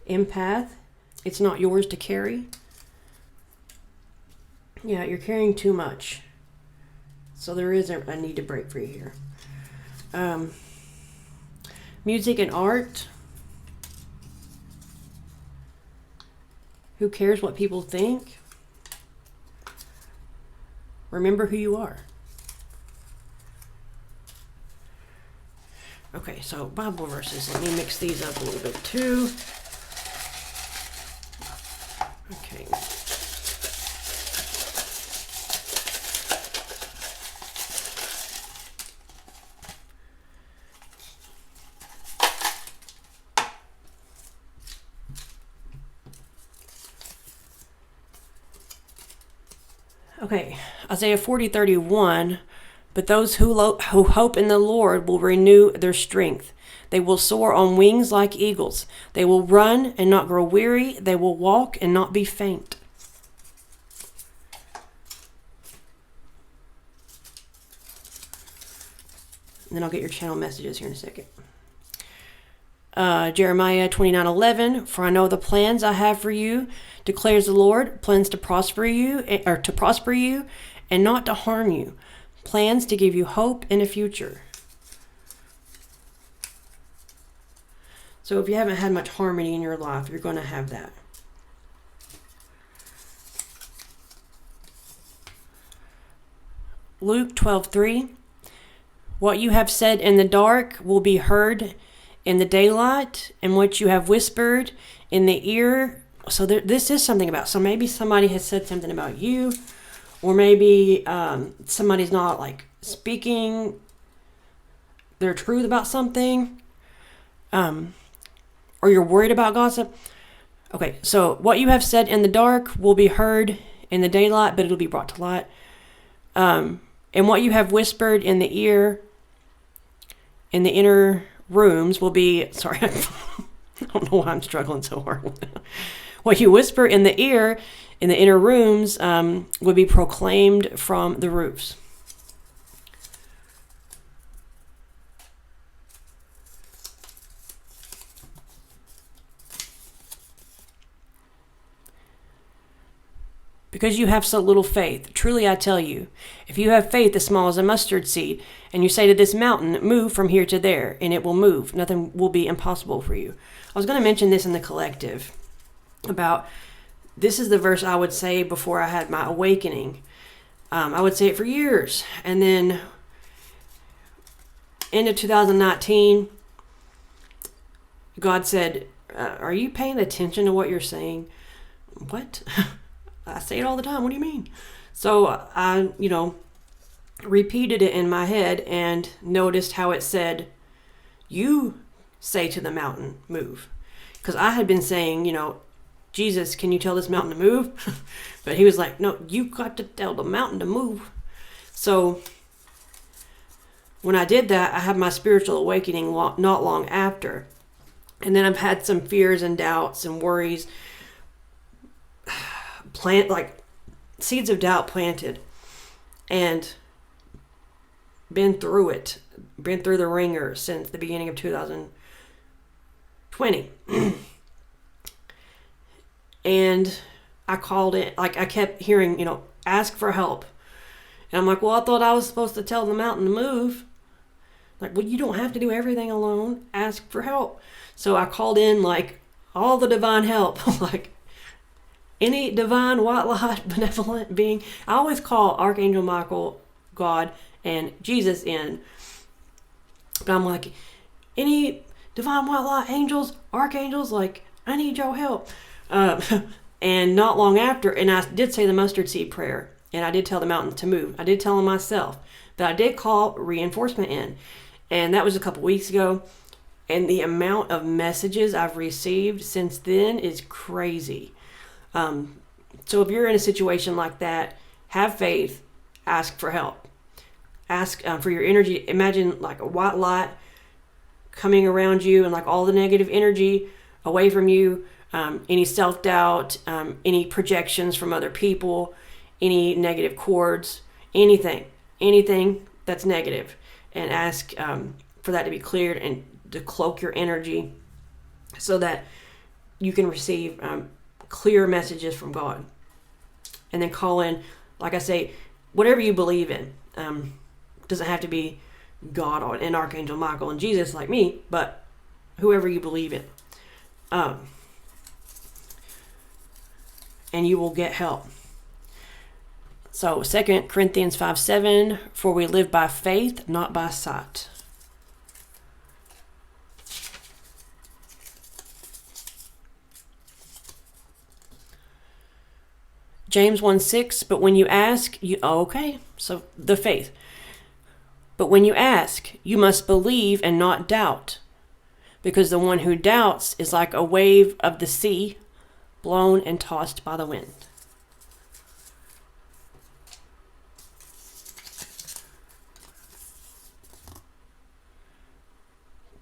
A: Empath, it's not yours to carry. Yeah, you're carrying too much. So there is a need to break free here. Music and art. Who cares what people think? Remember who you are. Okay, so Bible verses. Let me mix these up a little bit too. Okay. Okay, Isaiah 40:31. But those who hope in the Lord will renew their strength. They will soar on wings like eagles. They will run and not grow weary. They will walk and not be faint. And then I'll get your channel messages here in a second. Jeremiah 29:11. For I know the plans I have for you, declares the Lord, plans to prosper you, and not to harm you. Plans to give you hope in a future. So if you haven't had much harmony in your life, you're going to have that. Luke 12:3. What you have said in the dark will be heard in the daylight, and what you have whispered in the ear. So this is something about. So maybe somebody has said something about you. Or maybe somebody's not like speaking their truth about something. Or you're worried about gossip. Okay, so what you have said in the dark will be heard in the daylight, but it'll be brought to light. And what you have whispered in the ear, in the inner rooms will be, sorry, I don't know why I'm struggling so hard. What you whisper in the ear, in the inner rooms, would be proclaimed from the roofs. Because you have so little faith, truly I tell you, if you have faith as small as a mustard seed, and you say to this mountain, move from here to there, and it will move, nothing will be impossible for you. I was going to mention this in the collective about, this is the verse I would say before I had my awakening. I would say it for years. And then end of 2019, God said, are you paying attention to what you're saying? What? I say it all the time. What do you mean? So I, repeated it in my head and noticed how it said, you say to the mountain, move. Because I had been saying, Jesus, can you tell this mountain to move? But he was like, no, you got to tell the mountain to move. So when I did that, I had my spiritual awakening not long after. And then I've had some fears and doubts and worries, like seeds of doubt planted, and been through it, been through the ringer since the beginning of 2020. And I called it, like I kept hearing, ask for help. And I'm like, well, I thought I was supposed to tell the mountain to move. Like, well, you don't have to do everything alone. Ask for help. So I called in like all the divine help, like any divine white light benevolent being. I always call Archangel Michael, God, and Jesus in. But I'm like, any divine white light angels, archangels, like, I need your help. And not long after, and I did say the mustard seed prayer, and I did tell the mountain to move. I did tell them myself, but I did call reinforcement in, and that was a couple weeks ago. And the amount of messages I've received since then is crazy. So if you're in a situation like that, have faith, ask for help. Ask for your energy. Imagine like a white light coming around you and like all the negative energy away from you, any self-doubt, any projections from other people, any negative cords, anything that's negative, and ask for that to be cleared and to cloak your energy so that you can receive clear messages from God. And then call in, like I say, whatever you believe in. Doesn't have to be God and Archangel Michael and Jesus like me, but whoever you believe in. And you will get help. So 2 Corinthians 5:7, for we live by faith, not by sight. James 1:6, but when you ask, so the faith. But when you ask, you must believe and not doubt, because the one who doubts is like a wave of the sea, blown and tossed by the wind.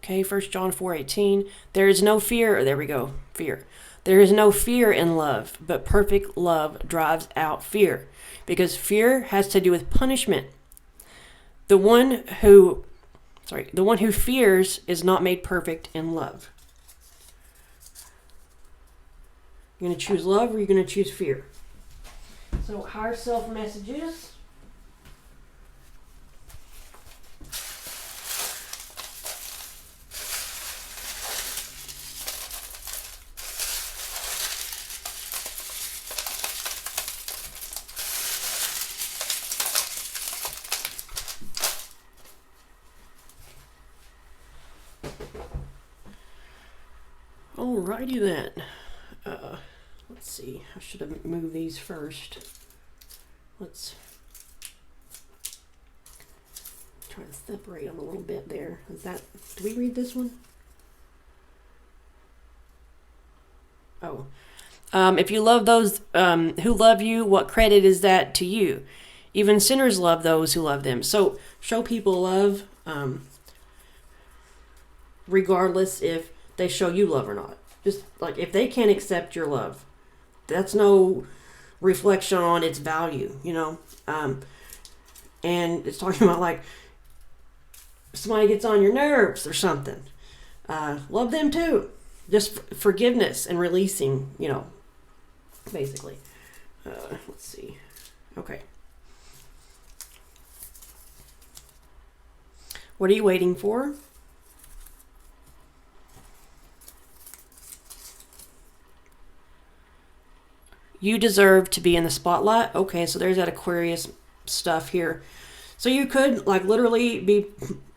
A: Okay, 1 John 4:18, there is no fear, there we go, fear. There is no fear in love, but perfect love drives out fear, because fear has to do with punishment. The one who fears is not made perfect in love. You're going to choose love, or you're going to choose fear? So higher self messages. Alrighty then. Let's see. I should have moved these first. Let's try to separate them a little bit there. Do we read this one? Oh. If you love those who love you, what credit is that to you? Even sinners love those who love them. So show people love, regardless if they show you love or not. Just like if they can't accept your love, that's no reflection on its value, and it's talking about like if somebody gets on your nerves or something, love them too. Just forgiveness and releasing, basically. Let's see. Okay. What are you waiting for? You deserve to be in the spotlight. Okay, so there's that Aquarius stuff here. So you could like literally be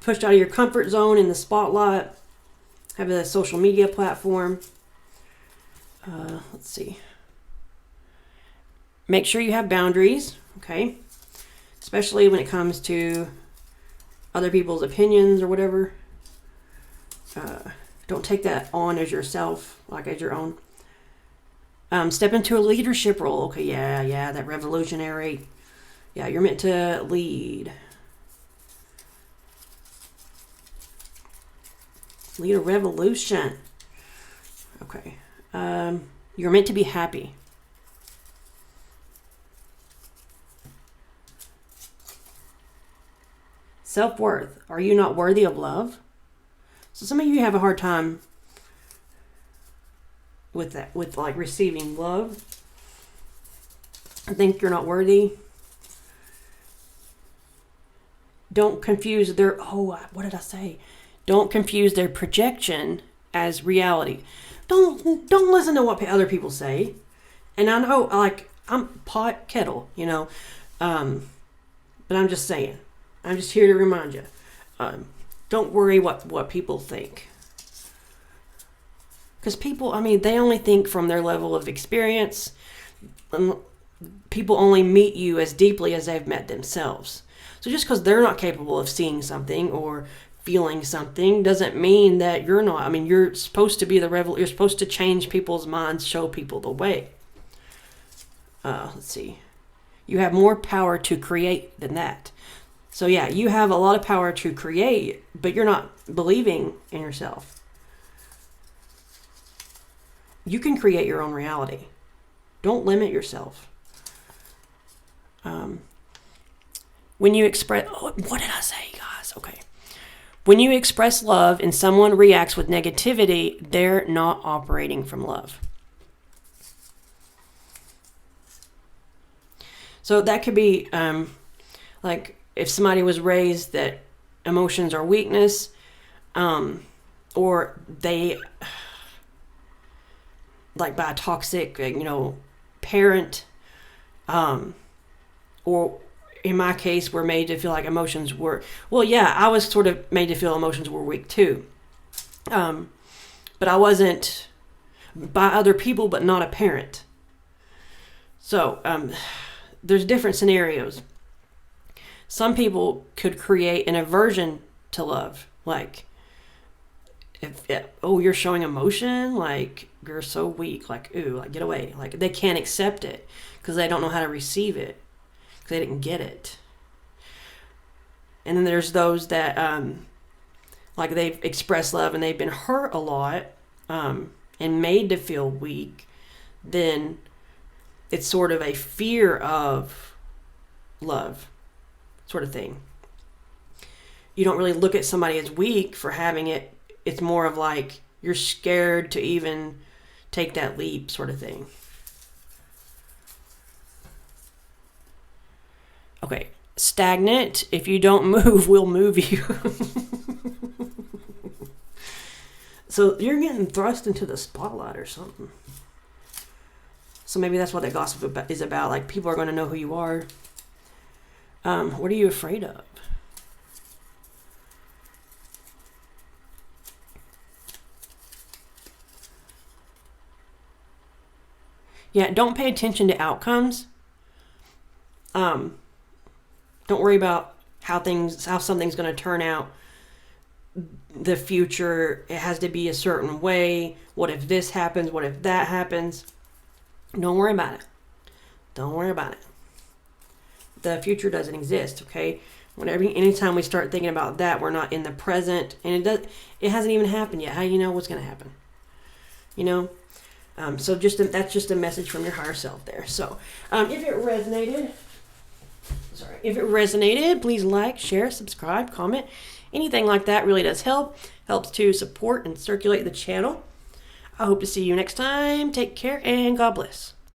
A: pushed out of your comfort zone in the spotlight, have a social media platform. Let's see. Make sure you have boundaries, okay? Especially when it comes to other people's opinions or whatever. Don't take that on as yourself, like as your own. Step into a leadership role. Okay, yeah, that revolutionary. Yeah, you're meant to lead. Lead a revolution. Okay. You're meant to be happy. Self-worth. Are you not worthy of love? So some of you have a hard time with that, with like receiving love. I think you're not worthy. Don't confuse their, what did I say? Don't confuse their projection as reality. Don't listen to what other people say. And I know, like, I'm pot kettle, but I'm just saying. I'm just here to remind you. Don't worry what people think. Because people, they only think from their level of experience. People only meet you as deeply as they've met themselves. So just because they're not capable of seeing something or feeling something doesn't mean that you're not. I mean, you're supposed to be you're supposed to change people's minds, show people the way. Let's see. You have more power to create than that. So yeah, you have a lot of power to create, but you're not believing in yourself. You can create your own reality. Don't limit yourself. When you express, what did I say, guys? Okay. When you express love and someone reacts with negativity, they're not operating from love. So that could be like if somebody was raised that emotions are weakness, or they, like by a toxic, parent, or in my case, were made to feel like emotions were, well, yeah, I was sort of made to feel emotions were weak too. But I wasn't by other people, but not a parent. So there's different scenarios. Some people could create an aversion to love. Like, you're showing emotion, like, you're so weak, like, ooh, like, get away. Like, they can't accept it because they don't know how to receive it. They didn't get it. And then there's those that like they've expressed love and they've been hurt a lot and made to feel weak. Then it's sort of a fear of love sort of thing. You don't really look at somebody as weak for having it. It's more of like you're scared to even take that leap sort of thing. Okay, stagnant. If you don't move, we'll move you. So you're getting thrust into the spotlight or something. So maybe that's what that gossip is about. Like, people are going to know who you are. What are you afraid of? Yeah, don't pay attention to outcomes. Don't worry about how something's going to turn out. The future, it has to be a certain way. What if this happens? What if that happens? Don't worry about it. Don't worry about it. The future doesn't exist, okay? Anytime we start thinking about that, we're not in the present, and it hasn't even happened yet. How do you know what's going to happen? So that's just a message from your higher self there. So if it resonated, please like, share, subscribe, comment. Anything like that really does help. Helps to support and circulate the channel. I hope to see you next time. Take care and God bless.